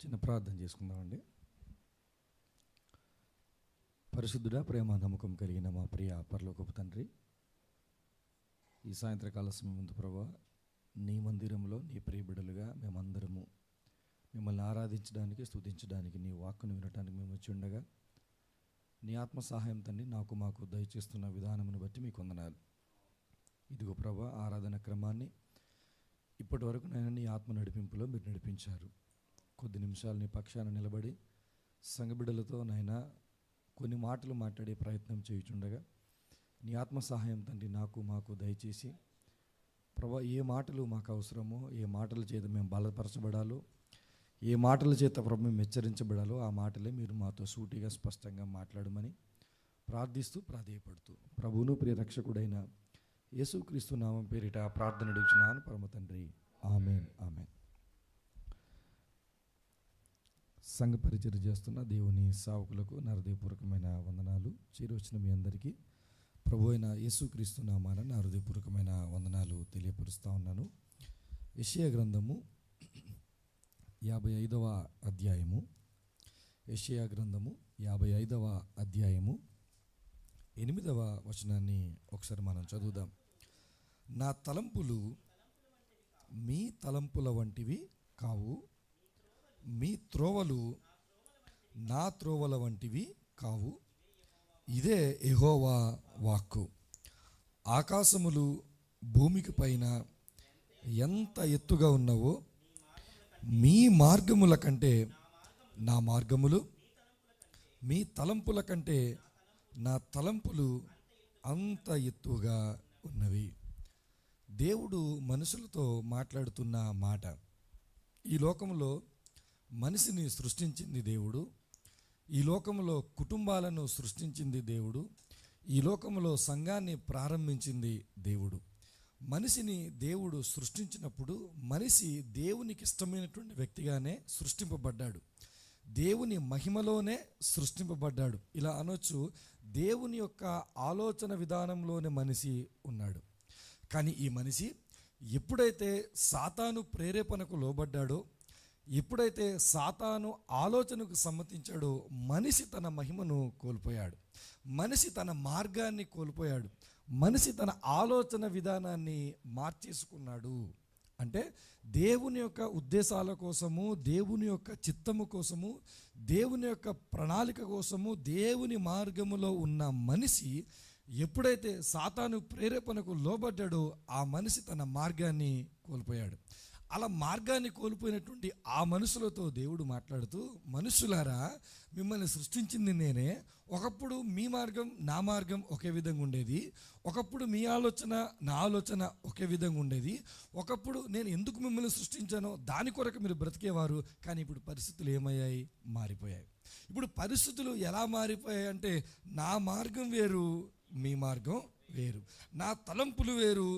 చిన్న ప్రార్థన చేసుకుందామండి. పరిశుద్ధుడా, ప్రేమ నమ్మకం కలిగిన మా ప్రియ పరలోకపు తండ్రి, ఈ సాయంత్రకాల సమయం ముందు ప్రభువా, నీ మందిరంలో నీ ప్రియ బిడ్డలుగా మేమందరము మిమ్మల్ని ఆరాధించడానికి, స్తుతించడానికి, నీ వాక్కును వినడానికి మేము వచ్చి ఉండగా నీ ఆత్మ సహాయం తండ్రి మాకు దయచేస్తున్న విధానమును బట్టి మీకు వందనాలు. ఇదిగో ప్రభువా, ఆరాధన క్రమాన్ని ఇప్పటి వరకు నేను నీ ఆత్మ నడిపింపులో మీరు నడిపించారు. కొద్ది నిమిషాలు నీ పక్షాన నిలబడి సంఘబిడ్డలతో నాయనా కొన్ని మాటలు మాట్లాడే ప్రయత్నం చేయుచుండగా నీ ఆత్మ సహాయం తండ్రి మాకు దయచేసి ప్రభా, ఏ మాటలు మాకు అవసరమో, ఏ మాటల చేత మేము బలపరచబడాలో, ఏ మాటల చేత ప్రభు మేము హెచ్చరించబడాలో ఆ మాటలే మీరు మాతో సూటిగా స్పష్టంగా మాట్లాడమని ప్రార్థిస్తూ ప్రాధేయపడుతూ ప్రభువును ప్రియ రక్షకుడైన యేసుక్రీస్తు నామం పేరిట ప్రార్థన అడుగుచున్నాను పరమ తండ్రి, ఆమేన్ ఆమేన్. సంఘ పరిచర్య చేస్తున్న దేవుని సేవకులకు నా హృదయపూర్వకమైన వందనాలు. చేరొచ్చిన మీ అందరికీ ప్రభు అయిన యేసుక్రీస్తు నామాన నా హృదయపూర్వకమైన వందనాలు తెలియపరుస్తూ ఉన్నాను. యెషయా గ్రంథము 55వ అధ్యాయము, యెషయా గ్రంథము 55వ అధ్యాయము 8వ వచనాన్ని ఒకసారి మనం చదువుదాం. నా తలంపులు మీ తలంపుల వంటివి కావు, మీ త్రోవలు నా త్రోవల వంటివి కావు, ఇదే యెహోవా వాక్కు. ఆకాశములు భూమికి పైన ఎంత ఎత్తుగా ఉన్నవో మీ మార్గముల కంటే నా మార్గములు, మీ తలంపుల కంటే నా తలంపులు అంత ఎత్తుగా ఉన్నవి. దేవుడు మనుషులతో మాట్లాడుతున్న మాట. ఈ లోకంలో మనిషిని సృష్టించింది దేవుడు, ఈ లోకంలో కుటుంబాలను సృష్టించింది దేవుడు, ఈ లోకంలో సంఘాన్ని ప్రారంభించింది దేవుడు. మనిషిని దేవుడు సృష్టించినప్పుడు మనిషి దేవునికి ఇష్టమైనటువంటి వ్యక్తిగానే సృష్టింపబడ్డాడు, దేవుని మహిమలోనే సృష్టింపబడ్డాడు. ఇలా అనొచ్చు, దేవుని యొక్క ఆలోచన విధానంలోనే మనిషి ఉన్నాడు. కానీ ఈ మనిషి ఎప్పుడైతే సాతాను ప్రేరేపణకు లోబడ్డాడో, ఎప్పుడైతే సాతాను ఆలోచనకు సమ్మతించాడో మనిషి తన మహిమను కోల్పోయాడు, మనిషి తన మార్గాన్ని కోల్పోయాడు, మనిషి తన ఆలోచన విధానాన్ని మార్చేసుకున్నాడు. అంటే దేవుని యొక్క ఉద్దేశాల కోసము, దేవుని యొక్క చిత్తము కోసము, దేవుని యొక్క ప్రణాళిక కోసము, దేవుని మార్గములో ఉన్న మనిషి ఎప్పుడైతే సాతాను ప్రేరేపణకు లోబడ్డాడో ఆ మనిషి తన మార్గాన్ని కోల్పోయాడు. అలా మార్గాన్ని కోల్పోయినటువంటి ఆ మనుషులతో దేవుడు మాట్లాడుతూ, మనుషులారా, మిమ్మల్ని సృష్టించింది నేనే. ఒకప్పుడు మీ మార్గం నా మార్గం ఒకే విధంగా ఉండేది, ఒకప్పుడు మీ ఆలోచన నా ఆలోచన ఒకే విధంగా ఉండేది, ఒకప్పుడు నేను ఎందుకు మిమ్మల్ని సృష్టించానో దాని కొరకు మీరు బ్రతికేవారు. కానీ ఇప్పుడు పరిస్థితులు ఏమయ్యాయి? మారిపోయాయి. ఇప్పుడు పరిస్థితులు ఎలా మారిపోయాయి అంటే, నా మార్గం వేరు, మీ మార్గం వేరు, నా తలంపులు వేరు,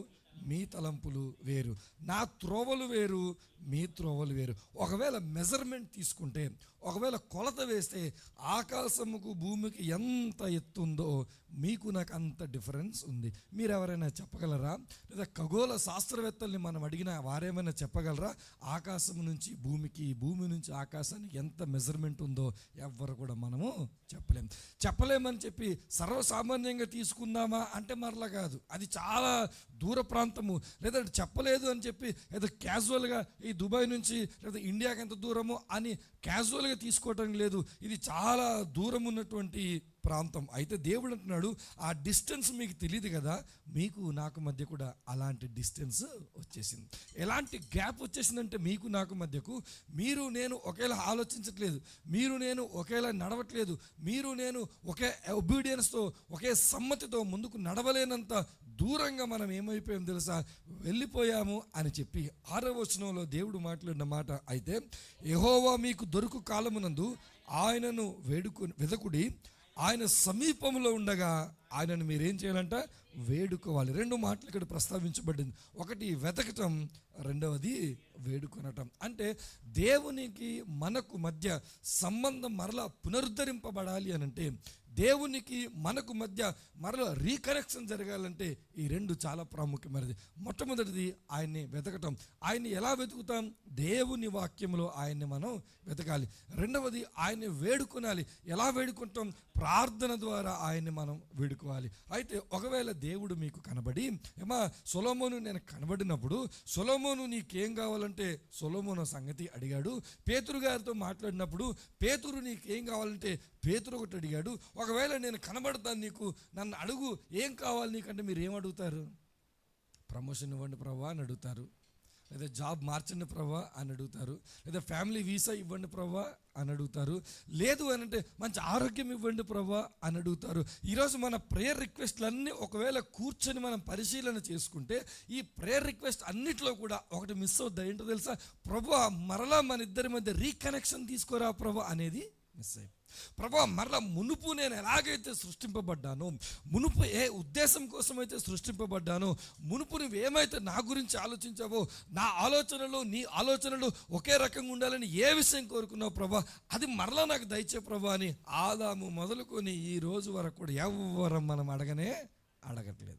మీ తలంపులు వేరు, నా త్రోవలు వేరు, మీ త్రోవలు వేరు. ఒకవేళ మెజర్మెంట్ తీసుకుంటే, ఒకవేళ కొలత వేస్తే ఆకాశముకు భూమికి ఎంత ఎత్తుందో మీకు నాకు అంత డిఫరెన్స్ ఉంది. మీరు ఎవరైనా చెప్పగలరా? లేదా ఖగోళ శాస్త్రవేత్తల్ని మనం అడిగినా వారేమైనా చెప్పగలరా? ఆకాశం నుంచి భూమికి, భూమి నుంచి ఆకాశానికి ఎంత మెజర్మెంట్ ఉందో ఎవ్వరు కూడా మనము చెప్పలేమని చెప్పి సర్వసామాన్యంగా తీసుకుందామా అంటే మరలా కాదు. అది చాలా దూర ప్రాంతము. లేదా చెప్పలేదు అని చెప్పి ఏదో క్యాజువల్గా ఈ దుబాయ్ నుంచి లేదా ఇండియాకి ఎంత దూరము అని క్యాజువల్గా తీసుకోవటం లేదు. ఇది చాలా దూరం ఉన్నటువంటి ప్రాంతం. అయితే దేవుడు అంటున్నాడు, ఆ డిస్టెన్స్ మీకు తెలియదు కదా, మీకు నాకు మధ్య కూడా అలాంటి డిస్టెన్స్ వచ్చేసింది. ఎలాంటి గ్యాప్ వచ్చేసిందంటే, మీకు నాకు మధ్యకు మీరు నేను ఒకేలా ఆలోచించట్లేదు, మీరు నేను ఒకేలా నడవట్లేదు, మీరు నేను ఒకే ఒబీడియన్స్తో, ఒకే సమ్మతితో ముందుకు నడవలేనంత దూరంగా మనం ఏమైపోయాం తెలుసా? వెళ్ళిపోయాము అని చెప్పి 6వ వచనంలో దేవుడు మాట్లాడిన మాట. అయితే యెహోవా మీకు దొరుకు కాలమునందు ఆయనను వెదకుడి, ఆయన సమీపంలో ఉండగా ఆయనను మీరేం చేయాలంట? వేడుకోవాలి. 2 మాటలు ఇక్కడ ప్రస్తావించబడింది. ఒకటి వెతకటం, రెండవది వేడుకొనటం. అంటే దేవునికి మనకు మధ్య సంబంధం మరలా పునరుద్ధరింపబడాలి అనంటే, దేవునికి మనకు మధ్య మరలా రీకనెక్షన్ జరగాలంటే ఈ 2 చాలా ప్రాముఖ్యమైనది. మొట్టమొదటిది ఆయన్ని వెతకటం. ఆయన్ని ఎలా వెతుకుతాం? దేవుని వాక్యంలో ఆయన్ని మనం వెతకాలి. రెండవది ఆయన్ని వేడుకొనాలి. ఎలా వేడుకుంటాం? ప్రార్థన ద్వారా ఆయన్ని మనం వేడుకోవాలి. అయితే ఒకవేళ దేవుడు మీకు కనబడి, ఏమా సొలొమోను నేను కనబడినప్పుడు, సొలొమోను నీకేం కావాలంటే సొలొమోను సంగతి అడిగాడు. పేతురు గారితో మాట్లాడినప్పుడు పేతురు నీకేం కావాలంటే పేతురు ఒకటి అడిగాడు. ఒకవేళ నేను కనబడతాను నీకు, నన్ను అడుగు ఏం కావాలి నీకంటే మీరు ఏం అడుగుతారు? ప్రమోషన్ ఇవ్వండి ప్రభా అని అడుగుతారు, లేదా జాబ్ మార్చండి ప్రభా అని అడుగుతారు, లేదా ఫ్యామిలీ వీసా ఇవ్వండి ప్రభా అని అడుగుతారు, లేదు అని అంటే మంచి ఆరోగ్యం ఇవ్వండి ప్రభా అని అడుగుతారు. ఈరోజు మన ప్రేయర్ రిక్వెస్ట్లన్నీ ఒకవేళ కూర్చొని మనం పరిశీలన చేసుకుంటే ఈ ప్రేయర్ రిక్వెస్ట్ అన్నిట్లో కూడా ఒకటి మిస్ అవుద్ది. ఏంటో తెలుసా? ప్రభా మరలా మన ఇద్దరి మధ్య రీకనెక్షన్ తీసుకోరా ప్రభా అనేది మిస్ అయ్యి, ప్రభా మరలా మునుపు నేను ఎలాగైతే సృష్టింపబడ్డానో, మునుపు ఏ ఉద్దేశం కోసమైతే సృష్టింపబడ్డానో, మునుపు నువ్వేమైతే నా గురించి ఆలోచించావో, నా ఆలోచనలు నీ ఆలోచనలు ఒకే రకంగా ఉండాలని ఏ విషయం కోరుకున్నావు ప్రభా, అది మరలా నాకు దయచే ప్రభా అని ఆదాము మొదలుకొని ఈ రోజు వరకు కూడా ఎవ్వరం మనం అడగట్లేదు.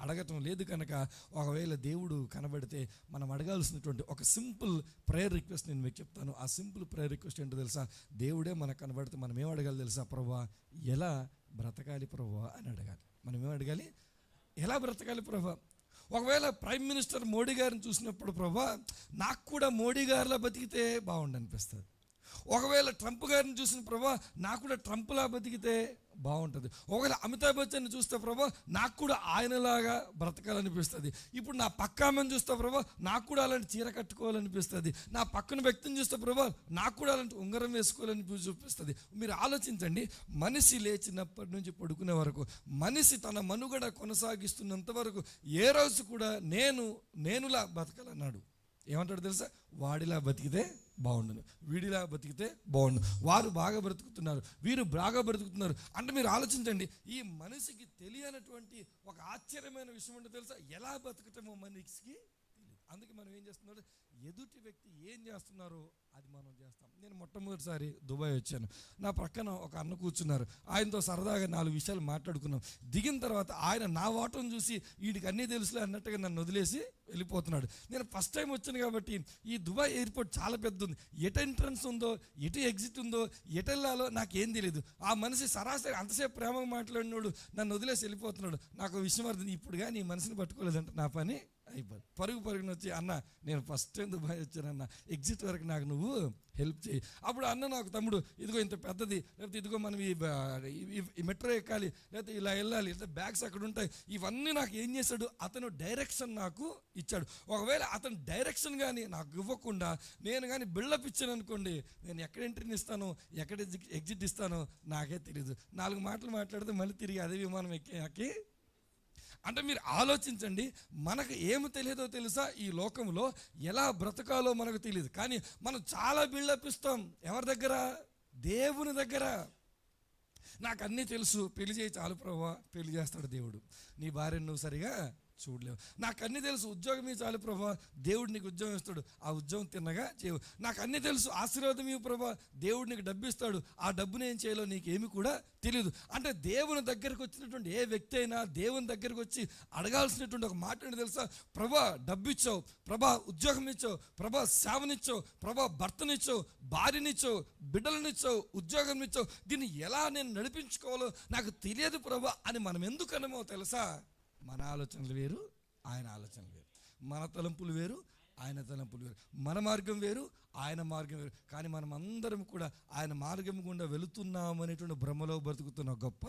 అడగటం లేదు. కనుక ఒకవేళ దేవుడు కనబడితే మనం అడగాల్సినటువంటి ఒక సింపుల్ ప్రేయర్ రిక్వెస్ట్ నేను మీకు చెప్తాను. ఆ సింపుల్ ప్రేయర్ రిక్వెస్ట్ ఏంటో తెలుసా? దేవుడే మనకు కనబడితే మనం ఏం అడగాలి తెలుసా? ప్రభా ఎలా బ్రతకాలి ప్రభా అని అడగాలి. మనం ఏం అడగాలి? ఎలా బ్రతకాలి ప్రభా. ఒకవేళ ప్రైమ్ మినిస్టర్ మోడీ గారిని చూసినప్పుడు ప్రభా నాకు కూడా మోడీ గారిలా బతికితే బాగుండు అనిపిస్తుంది. ఒకవేళ ట్రంప్ గారిని చూసిన ప్రభా నాకు కూడా ట్రంప్లా బతికితే బాగుంటుంది. ఒకవేళ అమితాబ్ బచ్చన్ని చూస్తే ప్రభా నాకు కూడా ఆయనలాగా బ్రతకాలనిపిస్తుంది. ఇప్పుడు నా పక్క ఆమెను చూస్తే ప్రభా నాకు కూడా అలాంటి చీర కట్టుకోవాలనిపిస్తుంది. నా పక్కన వ్యక్తిని చూస్తే ప్రభా నాకు కూడా అలాంటి ఉంగరం వేసుకోవాలని చూపిస్తుంది. మీరు ఆలోచించండి, మనిషి లేచినప్పటి నుంచి పడుకునే వరకు, మనిషి తన మనుగడ కొనసాగిస్తున్నంత వరకు ఏ రోజు కూడా నేనులా బతకాలన్నాడు. ఏమంటాడు తెలుసా? వాడిలా బతికితే బాగుండును, వీడిలా బతికితే బాగుండు, వారు బాగా బ్రతుకుతున్నారు, వీరు బాగా బ్రతుకుతున్నారు అంటే మీరు ఆలోచించండి. ఈ మనిషికి తెలియనటువంటి ఒక ఆశ్చర్యమైన విషయం అంటే తెలుసా? ఎలా బతకటమో మనిషికి తెలియదు. అందుకే మనం ఏం చేస్తున్నాడు? ఎదుటి వ్యక్తి ఏం చేస్తున్నారో అది మనం చేస్తాం. నేను మొట్టమొదటిసారి దుబాయ్ వచ్చాను. నా ప్రక్కన ఒక అన్న కూర్చున్నారు. ఆయనతో సరదాగా 4 విషయాలు మాట్లాడుకున్నాం. దిగిన తర్వాత ఆయన నా వాటం చూసి వీడికి అన్నీ తెలుసులే అన్నట్టుగా నన్ను వదిలేసి వెళ్ళిపోతున్నాడు. నేను ఫస్ట్ టైం వచ్చాను కాబట్టి ఈ దుబాయ్ ఎయిర్పోర్ట్ చాలా పెద్ద ఉంది. ఎటు ఎంట్రన్స్ ఉందో, ఎటు ఎగ్జిట్ ఉందో, ఎటు వెళ్ళాలో నాకేం తెలియదు. ఆ మనిషి సరాసరి అంతసేపు ప్రేమగా మాట్లాడినోడు నన్ను వదిలేసి వెళ్ళిపోతున్నాడు. నాకు విషయం అర్థం, ఇప్పుడు కానీ ఈ మనిషిని పట్టుకోలేదంటే నా పని అయిపోయింది. పరుగున వచ్చి అన్న నేను ఫస్ట్ టైం దుబాయ్ వచ్చానన్న, ఎగ్జిట్ వరకు నాకు నువ్వు హెల్ప్ చేయి. అప్పుడు అన్న నాకు తమ్ముడు ఇదిగో ఇంత పెద్దది, లేకపోతే ఇదిగో మనం ఈ మెట్రో ఎక్కాలి, లేకపోతే ఇలా వెళ్ళాలి, లేకపోతే బ్యాగ్స్ అక్కడ ఉంటాయి, ఇవన్నీ నాకు ఏం చేశాడు? అతను డైరెక్షన్ నాకు ఇచ్చాడు. ఒకవేళ అతను డైరెక్షన్ కానీ నాకు ఇవ్వకుండా నేను కానీ బిల్డప్ ఇచ్చాను అనుకోండి, నేను ఎక్కడ ఎంట్రీని ఇస్తానో ఎక్కడ ఎగ్జిట్ ఇస్తానో నాకే తెలియదు. 4 మాటలు మాట్లాడితే మళ్ళీ తిరిగి అదే విమానం ఎక్కి అంటే మీరు ఆలోచించండి, మనకు ఏమి తెలియదో తెలుసా? ఈ లోకంలో ఎలా బ్రతకాలో మనకు తెలియదు. కానీ మనం చాలా బిల్డప్ ఇస్తాం. ఎవరి దగ్గర? దేవుని దగ్గర. నాకు అన్నీ తెలుసు, పెళ్లి చేయి చాలు ప్రభువా, పెళ్లి చేస్తాడు దేవుడు. నీ భార్యను నువ్వు సరిగా చూడలేవు. నాకు అన్నీ తెలుసు, ఉద్యోగం చాలు ప్రభా, దేవుడు నీకు ఉద్యోగం ఇస్తాడు, ఆ ఉద్యోగం తిన్నగా చేయవు. నాకు అన్నీ తెలుసు, ఆశీర్వాదం ఇవ్వు ప్రభా, దేవుడు నీకు డబ్బు ఇస్తాడు, ఆ డబ్బుని ఏం చేయాలో నీకేమి కూడా తెలియదు. అంటే దేవుని దగ్గరకు వచ్చినటువంటి ఏ వ్యక్తి అయినా దేవుని దగ్గరకు వచ్చి అడగాల్సినటువంటి ఒక మాట ఏంటి తెలుసా? ప్రభా డబ్బు ఇచ్చావు, ప్రభా ఉద్యోగం ఇచ్చావు, ప్రభా సేవనిచ్చావు, ప్రభా భర్తనిచ్చావు, భార్యనిచ్చావు, బిడ్డలనిచ్చావు, ఉద్యోగం ఇచ్చావు, దీన్ని ఎలా నేను నడిపించుకోవాలో నాకు తెలియదు ప్రభా అని మనం ఎందుకనమో తెలుసా? మన ఆలోచనలు వేరు, ఆయన ఆలోచనలు వేరు. మన తలంపులు వేరు, ఆయన తలంపులు వేరు. మన మార్గం వేరు, ఆయన మార్గం వేరు. కానీ మనం అందరం కూడా ఆయన మార్గం గుండా వెళుతున్నాం అనేటువంటి భ్రమలో బ్రతుకుతున్న గొప్ప.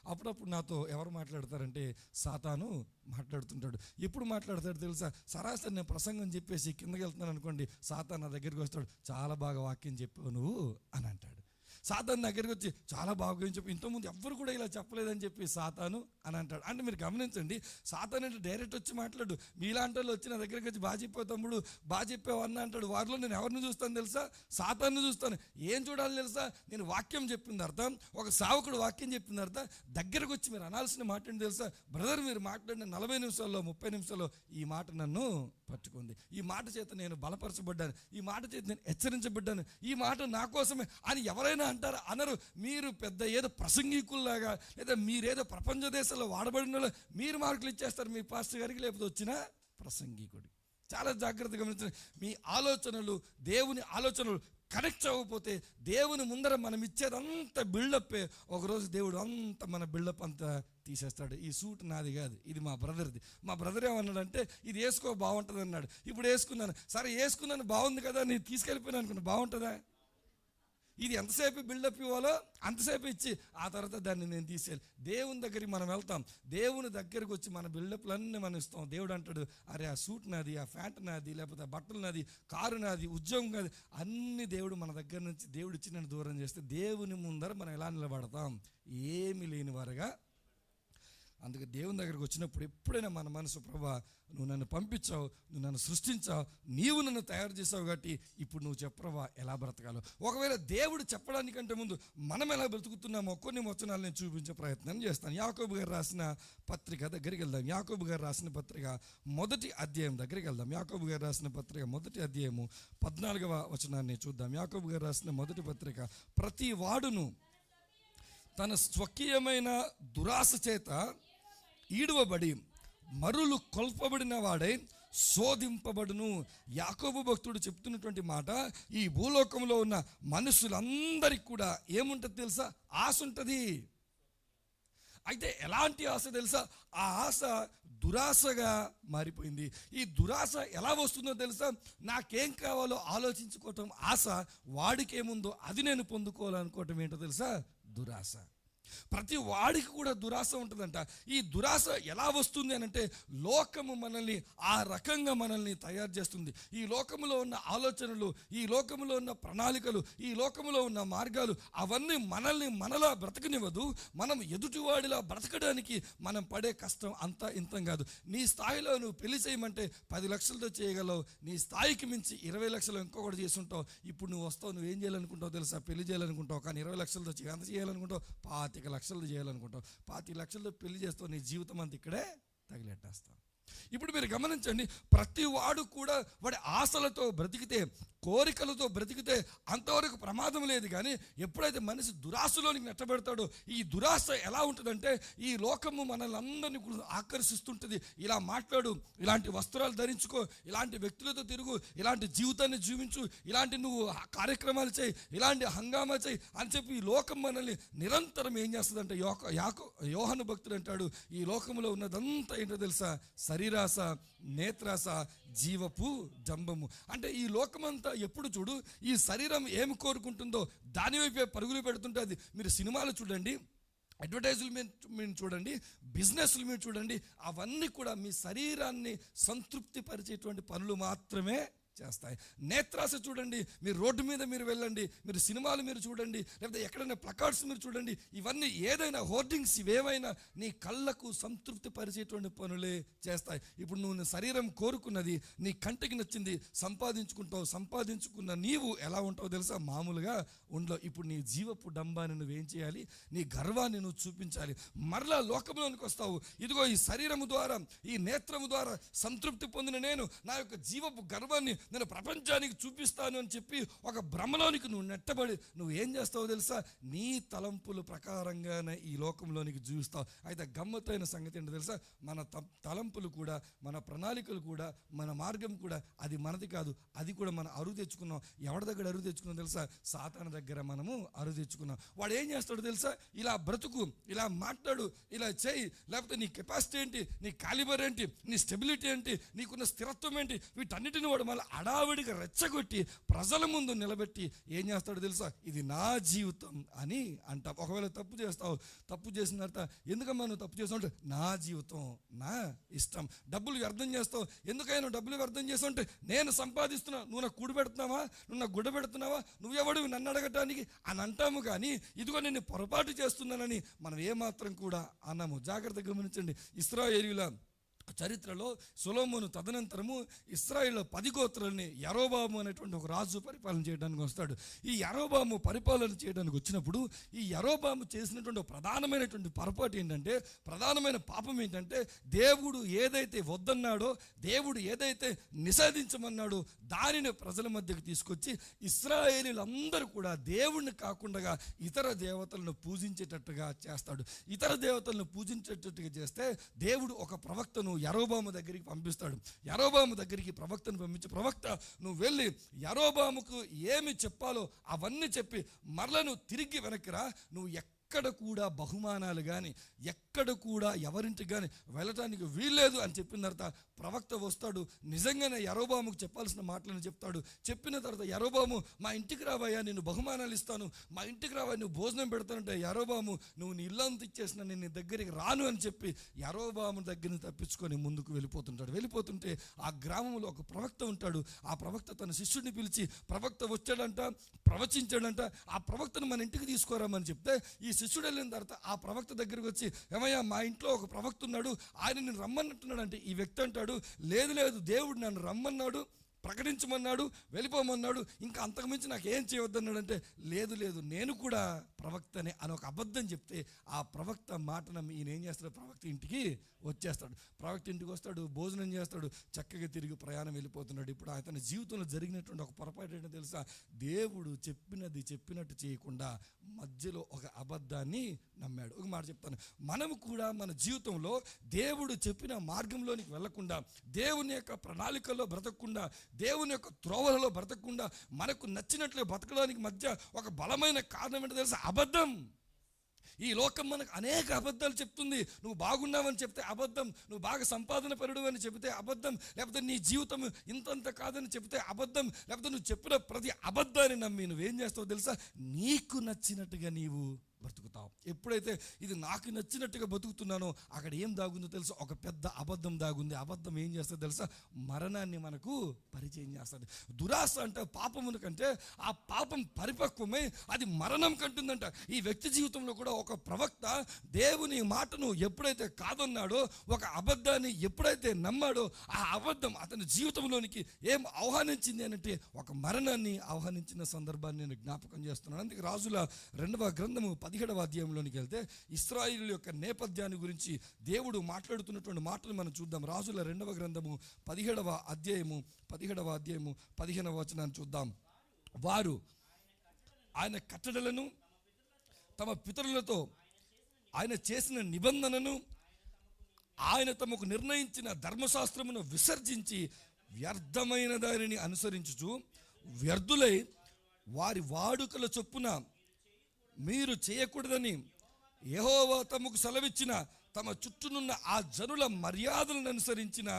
అప్పుడప్పుడు నాతో ఎవరు మాట్లాడతారంటే సాతాను మాట్లాడుతుంటాడు. ఎప్పుడు మాట్లాడతాడు తెలుసా? సరాసరి నేను ప్రసంగం చెప్పేసి కిందకి వెళ్తున్నాను అనుకోండి, సాతాను నా దగ్గరికి వస్తాడు, చాలా బాగా వాక్యం చెప్పావు నువ్వు అని అంటాడు. సాతాను దగ్గరికి వచ్చి చాలా బాగా చెప్పి ఇంతకుముందు ఎవ్వరు కూడా ఇలా చెప్పలేదని చెప్పి సాతాను అని అంటాడు. అంటే మీరు గమనించండి, సాతాను అంటే డైరెక్ట్ వచ్చి మాట్లాడు. మీలాంటి వాళ్ళు వచ్చి నా దగ్గరికి వచ్చి బాగా చెప్పావు తమ్ముడు, బాగా చెప్పావు అన్న అంటాడు. వారిలో నేను ఎవరిని చూస్తాను తెలుసా? సాతాన్ని చూస్తాను. ఏం చూడాలి తెలుసా? నేను వాక్యం చెప్పింది అర్థం, ఒక సేవకుడు వాక్యం చెప్పింది అర్థం. దగ్గరకు వచ్చి మీరు అనాల్సిన మాట ఏంటి తెలుసా? బ్రదర్ మీరు మాట్లాడిన 40 నిమిషాల్లో 30 నిమిషాల్లో ఈ మాట నన్ను పట్టుకుంది, ఈ మాట చేత నేను బలపరచబడ్డాను, ఈ మాట చేత నేను హెచ్చరించబడ్డాను, ఈ మాట నా కోసమే అని ఎవరైనా అంటారా? అనరు. మీరు పెద్ద ఏదో ప్రసంగికుల్లాగా లేదా మీరేదో ప్రపంచ దేశాల్లో వాడబడిన మీరు మార్కులు ఇచ్చేస్తారు మీ పాస్టర్ గారికి, లేకపోతే వచ్చిన ప్రసంగికుడి. చాలా జాగ్రత్తగా గమనించండి. మీ ఆలోచనలు దేవుని ఆలోచనలు కనెక్ట్ అవ్వకపోతే దేవుని ముందర మనం ఇచ్చేదంతా బిల్డప్పే. ఒకరోజు దేవుడు అంత మన బిల్డప్ అంతా తీసేస్తాడు. ఈ సూట్ నాది కాదు, ఇది మా బ్రదర్ది. మా బ్రదర్ ఏమన్నాడంటే ఇది వేసుకో బాగుంటుంది అన్నాడు. ఇప్పుడు వేసుకున్నాను, సరే వేసుకున్నాను బాగుంది కదా, నేను తీసుకెళ్ళిపోయాను అనుకున్నా, బాగుంటుందా? ఇది ఎంతసేపు బిల్డప్ ఇవ్వాలో అంతసేపు ఇచ్చి ఆ తర్వాత దాన్ని నేను తీసేయాలి. దేవుని దగ్గరికి మనం వెళ్తాం, దేవుని దగ్గరికి వచ్చి మన బిల్డప్లన్నీ మనం ఇస్తాం. దేవుడు అంటాడు, అరే ఆ సూట్ నాది, ఆ ప్యాంట్ నాది, లేకపోతే ఆ బట్టలు నాది, కారు నాది, ఉద్యోగం నాది, అన్ని దేవుడు మన దగ్గర నుంచి దేవుడు ఇచ్చి నన్ను దూరం చేస్తే దేవుని ముందర మనం ఎలా నిలబడతాం? ఏమీ లేని వారుగా. అందుకే దేవుని దగ్గరికి వచ్చినప్పుడు ఎప్పుడైనా మన మనసు, ప్రభా నువ్వు నన్ను పంపించావు, నువ్వు నన్ను సృష్టించావు, నీవు నన్ను తయారు చేసావు కాబట్టి ఇప్పుడు నువ్వు చెప్పవా ఎలా బ్రతకాలో. ఒకవేళ దేవుడు చెప్పడానికంటే ముందు మనం ఎలా బ్రతుకుతున్నామో కొన్ని వచనాలు నేను చూపించే ప్రయత్నం చేస్తాను. యాకోబు గారు రాసిన పత్రిక దగ్గరికి వెళ్దాం. యాకోబు గారు రాసిన పత్రిక 1వ అధ్యాయం దగ్గరికి వెళ్దాం. యాకోబు గారు రాసిన పత్రిక 1వ అధ్యాయము 14వ వచనాన్ని చూద్దాం. యాకోబు గారు రాసిన 1వ పత్రిక, ప్రతి వాడును తన స్వకీయమైన దురాశ చేత ఈడవబడి మరులు కొల్పబడిన వాడై శోధింపబడును. యాకోబు భక్తుడు చెప్తున్నటువంటి మాట, ఈ భూలోకంలో ఉన్న మనుషులందరికీ కూడా ఏముంటుంది తెలుసా? ఆశ ఉంటుంది. అయితే ఎలాంటి ఆశ తెలుసా? ఆ ఆశ దురాశగా మారిపోయింది. ఈ దురాశ ఎలా వస్తుందో తెలుసా? నాకేం కావాలో ఆలోచించుకోవటం ఆశ, వాడికేముందో అది నేను పొందుకోవాలనుకోవటం ఏంటో తెలుసా? దురాశ. ప్రతి వాడికి కూడా దురాశ ఉంటుందంట. ఈ దురాశ ఎలా వస్తుంది అని అంటే, లోకము మనల్ని ఆ రకంగా మనల్ని తయారు చేస్తుంది. ఈ లోకములో ఉన్న ఆలోచనలు, ఈ లోకములో ఉన్న ప్రణాళికలు, ఈ లోకములో ఉన్న మార్గాలు అవన్నీ మనల్ని మనలా బ్రతకనివ్వదు. మనం ఎదుటివాడిలా బ్రతకడానికి మనం పడే కష్టం అంతా ఇంతం కాదు. నీ స్థాయిలో నువ్వు పెళ్లి చేయమంటే 10 లక్షలతో చేయగలవు, నీ స్థాయికి మించి 20 లక్షలు ఇంకొకటి చేసుంటావు. ఇప్పుడు నువ్వు వస్తావు, నువ్వేం చేయాలనుకుంటావు తెలుసా? పెళ్లి చేయాలనుకుంటావు, కానీ 20 లక్షలతో ఎంత చేయాలనుకుంటావు? 25 లక్షలు చేయాలనుకుంటావు. 25 లక్షలతో పెళ్లి చేస్తావు, నీ జీవితం అంతా ఇక్కడే తగిలెట్టేస్తావు. ఇప్పుడు మీరు గమనించండి, ప్రతి వాడు కూడా వాడి ఆశలతో బ్రతికితే, కోరికలతో బ్రతికితే అంతవరకు ప్రమాదం లేదు. కానీ ఎప్పుడైతే మనిషి దురాశలోనికి నెట్టబెడతాడో, ఈ దురాశ ఎలా ఉంటుందంటే, ఈ లోకము మనల్ని అందరినీ ఆకర్షిస్తుంటుంది. ఇలా మాట్లాడు, ఇలాంటి వస్త్రాలు ధరించుకో, ఇలాంటి వ్యక్తులతో తిరుగు, ఇలాంటి జీవితాన్ని జీవించు, ఇలాంటి నువ్వు కార్యక్రమాలు చేయి, ఇలాంటి హంగామా చేయి అని చెప్పి ఈ లోకం మనల్ని నిరంతరం ఏం చేస్తుందంటే, యోహాను భక్తుడు అంటాడు, ఈ లోకంలో ఉన్నదంతా ఏంటో తెలుసా? శరీరాశ, నేత్రాశ, జీవపు జంబము. అంటే ఈ లోకమంతా ఎప్పుడు చూడు ఈ శరీరం ఏమి కోరుకుంటుందో దాని వైపే పరుగులు పెడుతుంటుంది. మీరు సినిమాలు చూడండి, అడ్వర్టైజులు మీరు చూడండి, బిజినెస్లు మీరు చూడండి, అవన్నీ కూడా మీ శరీరాన్ని సంతృప్తి పరిచేటువంటి పనులు మాత్రమే చేస్తాయి. నేత్రాశ చూడండి, మీరు రోడ్డు మీద మీరు వెళ్ళండి, మీరు సినిమాలు మీరు చూడండి, లేకపోతే ఎక్కడైనా ప్లకార్డ్స్ మీరు చూడండి, ఇవన్నీ ఏదైనా హోర్డింగ్స్ ఇవేవైనా నీ కళ్ళకు సంతృప్తి పరిచేటువంటి పనులే చేస్తాయి. ఇప్పుడు నువ్వు శరీరం కోరుకున్నది, నీ కంటికి నచ్చింది సంపాదించుకుంటావు. సంపాదించుకున్న నీవు ఎలా ఉంటావు తెలుసా? మామూలుగా ఉండవు. ఇప్పుడు నీ జీవపు డంబాన్ని నువ్వేం చేయాలి? నీ గర్వాన్ని నువ్వు చూపించాలి. మరలా లోకంలోనికి వస్తావు. ఇదిగో ఈ శరీరము ద్వారా, ఈ నేత్రము ద్వారా సంతృప్తి పొందిన నేను నా యొక్క జీవపు గర్వాన్ని నేను ప్రపంచానికి చూపిస్తాను అని చెప్పి ఒక భ్రమలోనికి నువ్వు నెట్టబడి నువ్వు ఏం చేస్తావో తెలుసా? నీ తలంపుల ప్రకారంగానే ఈ లోకంలోనికి జీవిస్తావు. అయితే గమ్మత్తైన సంగతి ఏంటో తెలుసా? మన తలంపులు కూడా, మన ప్రణాళికలు కూడా, మన మార్గం కూడా అది మనది కాదు. అది కూడా మనం అరువు తెచ్చుకున్నాం. ఎవరి దగ్గర అరువు తెచ్చుకున్నాం తెలుసా? సాతాను దగ్గర మనము అరువు తెచ్చుకున్నాం. వాడు ఏం చేస్తాడు తెలుసా? ఇలా బ్రతుకు, ఇలా మాట్లాడు, ఇలా చేయి, లేకపోతే నీ కెపాసిటీ ఏంటి, నీ కాలిబర్ ఏంటి, నీ స్టెబిలిటీ ఏంటి, నీకున్న స్థిరత్వం ఏంటి, వీటన్నిటిని వాడు మళ్ళీ హడావిడిగా రెచ్చగొట్టి ప్రజల ముందు నిలబెట్టి ఏం చేస్తాడో తెలుసా, ఇది నా జీవితం అని అంటాం. ఒకవేళ తప్పు చేస్తావు, తప్పు చేసిన తర్వాత ఎందుకమ్మా నువ్వు తప్పు చేస్తావు, నా జీవితం నా ఇష్టం. డబ్బులు వ్యర్థం చేస్తావు, ఎందుకైనా డబ్బులు వ్యర్థం చేస్తావు అంటే నేను సంపాదిస్తున్నా, నువ్వు నాకు కూడి పెడుతున్నావా, నువ్వు నాకు గుడ్డ పెడుతున్నావా, నువ్వెవడు నన్ను అడగటానికి అని అంటాము. కానీ ఇదిగో నేను పొరపాటు చేస్తున్నానని మనం ఏమాత్రం కూడా అన్నాము. జాగ్రత్తగా గమనించండి. ఇశ్రాయేలీయుల చరిత్రలో సొలొమోను తదనంతరము ఇశ్రాయేలు 10 గోత్రాలని యరొబాము అనేటువంటి ఒక రాజు పరిపాలన చేయడానికి వస్తాడు. ఈ యరొబాము పరిపాలన చేయడానికి వచ్చినప్పుడు ఈ యరొబాము చేసినటువంటి ప్రధానమైనటువంటి పొరపాటు ఏంటంటే, ప్రధానమైన పాపం ఏంటంటే, దేవుడు ఏదైతే వద్దన్నాడో, దేవుడు ఏదైతే నిషేధించమన్నాడో దానిని ప్రజల మధ్యకు తీసుకొచ్చి ఇశ్రాయేలీలందరూ కూడా దేవుణ్ణి కాకుండా ఇతర దేవతలను పూజించేటట్టుగా చేస్తాడు. ఇతర దేవతలను పూజించేటట్టుగా చేస్తే దేవుడు ఒక ప్రవక్తను యరొబాము దగ్గరికి పంపిస్తాడు. యరొబాము దగ్గరికి ప్రవక్తను పంపించి, ప్రవక్త నువ్వు వెళ్ళి యరొబాముకు ఏమి చెప్పాలో అవన్నీ చెప్పి మరల నువ్వు తిరిగి వెనక్కిరా, నువ్వు ఎక్కడ కూడా బహుమానాలు కానీ ఎక్కడ కూడా ఎవరింటికి కానీ వెళ్ళటానికి వీల్లేదు అని చెప్పిన తర్వాత ప్రవక్త వస్తాడు. నిజంగానే యరొబాముకు చెప్పాల్సిన మాటలను చెప్తాడు. చెప్పిన తర్వాత యరొబాము మా ఇంటికి రావయ్యా, నేను బహుమానాలు ఇస్తాను, మా ఇంటికి రావయ్యా, నువ్వు భోజనం పెడతానంటే యరొబాము నువ్వు నీ ఇల్లంతా ఇచ్చేసిన నేను నీ దగ్గరికి రాను అని చెప్పి యరొబాము దగ్గరని తప్పించుకొని ముందుకు వెళ్ళిపోతుంటాడు. వెళ్ళిపోతుంటే ఆ గ్రామంలో ఒక ప్రవక్త ఉంటాడు. ఆ ప్రవక్త తన శిష్యుడిని పిలిచి, ప్రవక్త వచ్చాడంట, ప్రవచించాడంట, ఆ ప్రవక్తను మన ఇంటికి తీసుకురామని చెప్తే ఈ శిష్యుడు వెళ్ళిన తర్వాత ఆ ప్రవక్త దగ్గరికి వచ్చి, ఏమయ్యా మా ఇంట్లో ఒక ప్రవక్త ఉన్నాడు, ఆయన నేను రమ్మన్నట్టున్నాడు అంటే ఈ వ్యక్తి అంటాడు, లేదు లేదు దేవుడు నన్ను రమ్మన్నాడు, ప్రకటించమన్నాడు, వెళ్ళిపోమన్నాడు, ఇంకా అంతకుమించి నాకు ఏం చేయవద్దన్నాడు అంటే, లేదు లేదు నేను కూడా ప్రవక్తనే అని ఒక అబద్ధం చెప్తే ఆ ప్రవక్త మాట నమ్మి ఈయన ఏం చేస్తాడు, ప్రవక్త ఇంటికి వచ్చేస్తాడు. ప్రవక్త ఇంటికి వస్తాడు, భోజనం చేస్తాడు, చక్కగా తిరిగి ప్రయాణం వెళ్ళిపోతున్నాడు. ఇప్పుడు అతని జీవితంలో జరిగినటువంటి ఒక పొరపాటు ఏంటో తెలుసా, దేవుడు చెప్పినది చెప్పినట్టు చేయకుండా మధ్యలో ఒక అబద్ధాన్ని నమ్మాడు. ఒక మాట చెప్తాను, మనము కూడా మన జీవితంలో దేవుడు చెప్పిన మార్గంలోనికి వెళ్లకుండా, దేవుని యొక్క ప్రణాళికల్లో బ్రతకకుండా, దేవుని యొక్క త్రోవలలో బ్రతకకుండా మనకు నచ్చినట్లు బ్రతకడానికి మధ్య ఒక బలమైన కారణం ఏంటో తెలుసా, అబద్ధం. ఈ లోకం మనకు అనేక అబద్ధాలు చెప్తుంది. నువ్వు బాగున్నావని చెప్తే అబద్ధం, నువ్వు బాగా సంపాదన పరుడు అని చెప్తే అబద్ధం, లేకపోతే నీ జీవితం ఇంతంత కాదని చెప్తే అబద్ధం, లేకపోతే నువ్వు చెప్పిన ప్రతి అబద్ధాన్ని నమ్మి నువ్వేం చేస్తావో తెలుసా, నీకు నచ్చినట్టుగా నీవు బ్రతుకుతావు. ఎప్పుడైతే ఇది నాకు నచ్చినట్టుగా బతుకుతున్నానో అక్కడ ఏం దాగుందో తెలుసా, ఒక పెద్ద అబద్ధం దాగుంది. అబద్ధం ఏం చేస్తుంది తెలుసా, మరణాన్ని మనకు పరిచయం చేస్తుంది. దురాశ అంటే పాపమును కంటే ఆ పాపం పరిపక్వమై అది మరణం కంటుందంట. ఈ వ్యక్తి జీవితంలో కూడా ఒక ప్రవక్త దేవుని మాటను ఎప్పుడైతే కాదన్నాడో, ఒక అబద్ధాన్ని ఎప్పుడైతే నమ్మాడో, ఆ అబద్ధం అతని జీవితంలోనికి ఏం ఆహ్వానించింది అంటే ఒక మరణాన్ని ఆహ్వానించిన సందర్భాన్ని నేను జ్ఞాపకం చేస్తున్నాను. అందుకే రాజుల 2వ గ్రంథము 17వ అధ్యాయంలోనికి వెళ్తే ఇశ్రాయేలు యొక్క నేపథ్యాన్ని గురించి దేవుడు మాట్లాడుతున్నటువంటి మాటలు మనం చూద్దాం. రాజుల 2వ గ్రంథము 17వ అధ్యాయము 15వ వచనాన్ని చూద్దాం. వారు ఆయన కట్టడలను, తమ పితరులతో ఆయన చేసిన నిబంధనను, ఆయన తమకు నిర్ణయించిన ధర్మశాస్త్రమును విసర్జించి వ్యర్థమైన దానిని అనుసరించుచు వ్యర్థులై వారి వాడుకల చొప్పున మీరు చేయకూడదని యెహోవా తమకు సెలవిచ్చిన తమ చుట్టూనున్న ఆ జనుల మర్యాదలను అనుసరించిన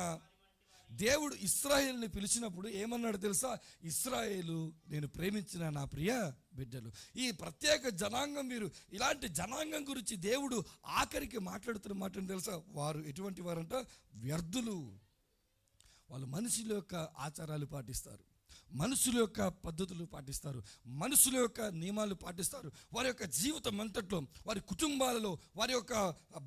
దేవుడు ఇశ్రాయేలుని పిలిచినప్పుడు ఏమన్నాడు తెలుసా, ఇశ్రాయేలు నేను ప్రేమించిన నా ప్రియ బిడ్డలు. ఈ ప్రత్యేక జనాంగం, మీరు ఇలాంటి జనాంగం గురించి దేవుడు ఆఖరికి మాట్లాడుతున్న మాట తెలుసా, వారు ఎటువంటి వారంట, వ్యర్థులు. వాళ్ళు మనుషుల యొక్క ఆచారాలు పాటిస్తారు, మనుషుల యొక్క పద్ధతులు పాటిస్తారు, మనుషుల యొక్క నియమాలు పాటిస్తారు. వారి యొక్క జీవితం అంతట్లో, వారి కుటుంబాలలో, వారి యొక్క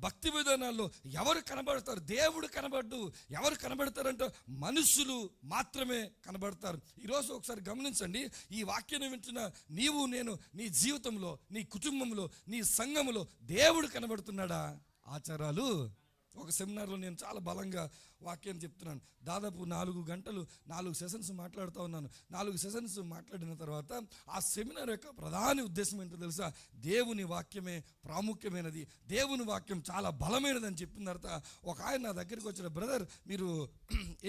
భక్తి విధానాల్లో ఎవరు కనబడతారు, దేవుడు కనబడ్డు. ఎవరు కనబడతారంటే మనుషులు మాత్రమే కనబడతారు. ఈరోజు ఒకసారి గమనించండి, ఈ వాక్యాన్ని వింటున్న నీవు నేను, నీ జీవితంలో, నీ కుటుంబంలో, నీ సంఘములో దేవుడు కనబడుతున్నాడా? ఆచారాలు, ఒక సెమినార్లో నేను చాలా బలంగా వాక్యం చెప్తున్నాను. దాదాపు 4 గంటలు 4 సెషన్స్ మాట్లాడుతూ ఉన్నాను. 4 సెషన్స్ మాట్లాడిన తర్వాత ఆ సెమినార్ యొక్క ప్రధాన ఉద్దేశం ఏంటో తెలుసా, దేవుని వాక్యమే ప్రాముఖ్యమైనది, దేవుని వాక్యం చాలా బలమైనది అని చెప్పిన తర్వాత ఒక ఆయన నా దగ్గరికి వచ్చిన, బ్రదర్ మీరు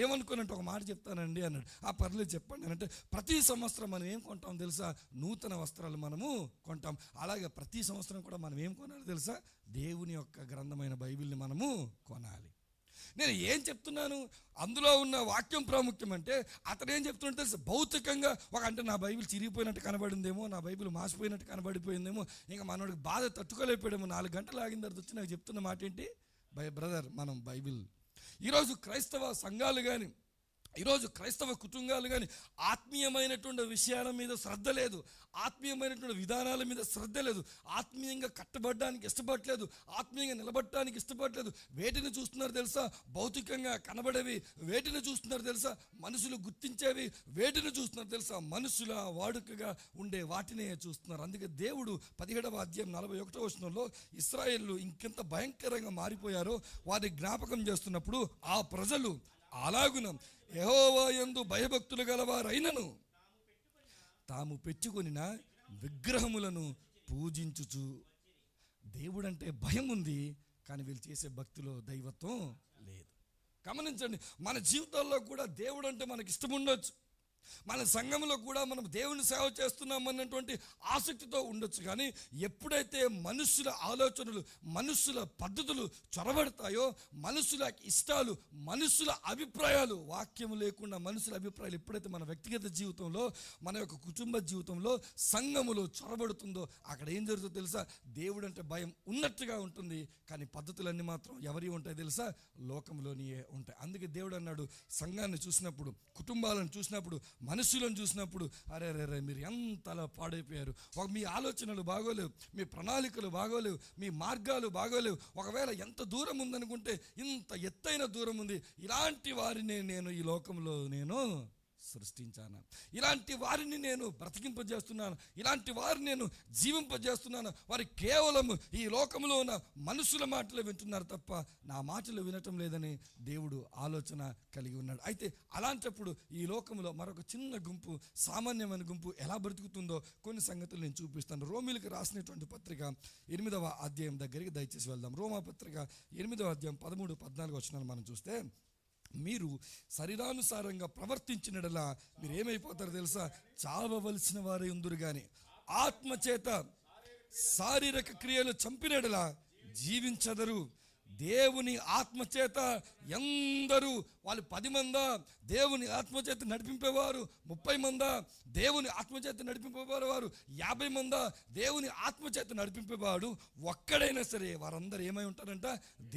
ఏమనుకున్నట్టు ఒక మాట చెప్తానండి అన్నాడు. ఆ పర్లేదు చెప్పండి అంటే, ప్రతి సంవత్సరం మనం ఏం కొంటాం తెలుసా, నూతన వస్త్రాలు మనము కొంటాం. అలాగే ప్రతి సంవత్సరం కూడా మనం ఏం కొనాలి తెలుసా, దేవుని యొక్క గ్రంథమైన బైబిల్ని మనము కొనాలి. నేను ఏం చెప్తున్నాను, అందులో ఉన్న వాక్యం ప్రాముఖ్యం అంటే అతను ఏం చెప్తుంటే తెలుసు, భౌతికంగా అంటే నా బైబిల్ చిరిగిపోయినట్టు కనబడిందేమో, నా బైబిల్ మాసిపోయినట్టు కనబడిపోయిందేమో, ఇంకా మనోడికి బాధ తట్టుకోలేకపోయాడేమో, 4 గంటలు ఆగిన తర్వాత వచ్చి నాకు చెప్తున్న మాట ఏంటి, బ్రదర్ మనం బైబిల్. ఈరోజు క్రైస్తవ సంఘాలు కానీ, ఈరోజు క్రైస్తవ కుటుంబాలు కానీ ఆత్మీయమైనటువంటి విషయాల మీద శ్రద్ధ లేదు, ఆత్మీయమైనటువంటి విధానాల మీద శ్రద్ధ లేదు, ఆత్మీయంగా కట్టబడడానికి ఇష్టపడలేదు, ఆత్మీయంగా నిలబడటానికి ఇష్టపడలేదు. వేటిని చూస్తున్నారు తెలుసా? భౌతికంగా కనబడేవి. వేటిని చూస్తున్నారు తెలుసా? మనుషులు గుర్తించేవి. వేటిని చూస్తున్నారు తెలుసా? మనుషుల వాడుకగా ఉండే వాటినే చూస్తున్నారు. అందుకే దేవుడు 17వ అధ్యాయం 41వ వచనంలో ఇశ్రాయేలు ఇంకెంత భయంకరంగా మారిపోయారో వారి జ్ఞాపకం చేస్తున్నప్పుడు, ఆ ప్రజలు అలాగున యెహోవా యందు భయభక్తులు గలవారైనను తాము పెట్టుకొనిన విగ్రహములను పూజించుచు. దేవుడంటే భయం ఉంది, కానీ వీళ్ళు చేసే భక్తిలో దైవత్వం లేదు. గమనించండి, మన జీవితాల్లో కూడా దేవుడు అంటే మనకి ఇష్టం ఉండొచ్చు, మన సంఘంలో కూడా మనం దేవుని సేవ చేస్తున్నాం అన్నటువంటి ఆసక్తితో ఉండొచ్చు. కానీ ఎప్పుడైతే మనుషుల ఆలోచనలు, మనుషుల పద్ధతులు చొరబడతాయో, మనుషుల ఇష్టాలు, మనుషుల అభిప్రాయాలు, వాక్యము లేకుండా మనుషుల అభిప్రాయాలు ఎప్పుడైతే మన వ్యక్తిగత జీవితంలో, మన యొక్క కుటుంబ జీవితంలో, సంఘములో చొరబడుతుందో, అక్కడ ఏం జరుగుతుందో తెలుసా? దేవుడు అంటే భయం ఉన్నట్టుగా ఉంటుంది, కానీ పద్ధతులన్నీ మాత్రం ఎవరి ఉంటాయి తెలుసా? లోకంలోనియే ఉంటాయి. అందుకే దేవుడు అన్నాడు, సంఘాన్ని చూసినప్పుడు, కుటుంబాలను చూసినప్పుడు, మనుషులను చూసినప్పుడు, అరే మీరు ఎంతలా పాడైపోయారు, మీ ఆలోచనలు బాగోలేవు, మీ ప్రణాళికలు బాగోలేవు, మీ మార్గాలు బాగోలేవు, ఒకవేళ ఎంత దూరం ఉందనుకుంటే ఇంత ఎత్తైన దూరం ఉంది, ఇలాంటి వారిని నేను ఈ లోకంలో నేను సృష్టించాను, ఇలాంటి వారిని నేను బ్రతికింపజేస్తున్నాను, ఇలాంటి వారిని నేను జీవింపజేస్తున్నాను. వారు కేవలం ఈ లోకంలో ఉన్న మనుషుల మాటలు వింటున్నారు తప్ప నా మాటలు వినటం లేదని దేవుడు ఆలోచన కలిగి ఉన్నాడు. అయితే అలాంటప్పుడు ఈ లోకంలో మరొక చిన్న గుంపు, సామాన్యమైన గుంపు ఎలా బ్రతుకుతుందో కొన్ని సంగతులు నేను చూపిస్తాను. రోమీలకు రాసినటువంటి పత్రిక 8వ అధ్యాయం దగ్గరికి దయచేసి వెళ్దాం. రోమా పత్రిక 8వ అధ్యాయం 13-14 వచనాలు మనం చూస్తే, మీరు శరీరానుసారంగా ప్రవర్తించినడలా మీరు ఏమైపోతారో తెలుసా? చావవలసిన వారే ఉందురు గాని ఆత్మచేత శారీరక క్రియలు చంపినడలా జీవించదరు. దేవుని ఆత్మచేత ఎందరూ, వాళ్ళు 10 మందా దేవుని ఆత్మచేత నడిపింపేవారు, 30 మందా దేవుని ఆత్మచేత నడిపింపేవారు, వారు 50 మందా దేవుని ఆత్మచేత నడిపింపేవాడు ఒక్కడైనా సరే వారందరూ ఏమై ఉంటారంట?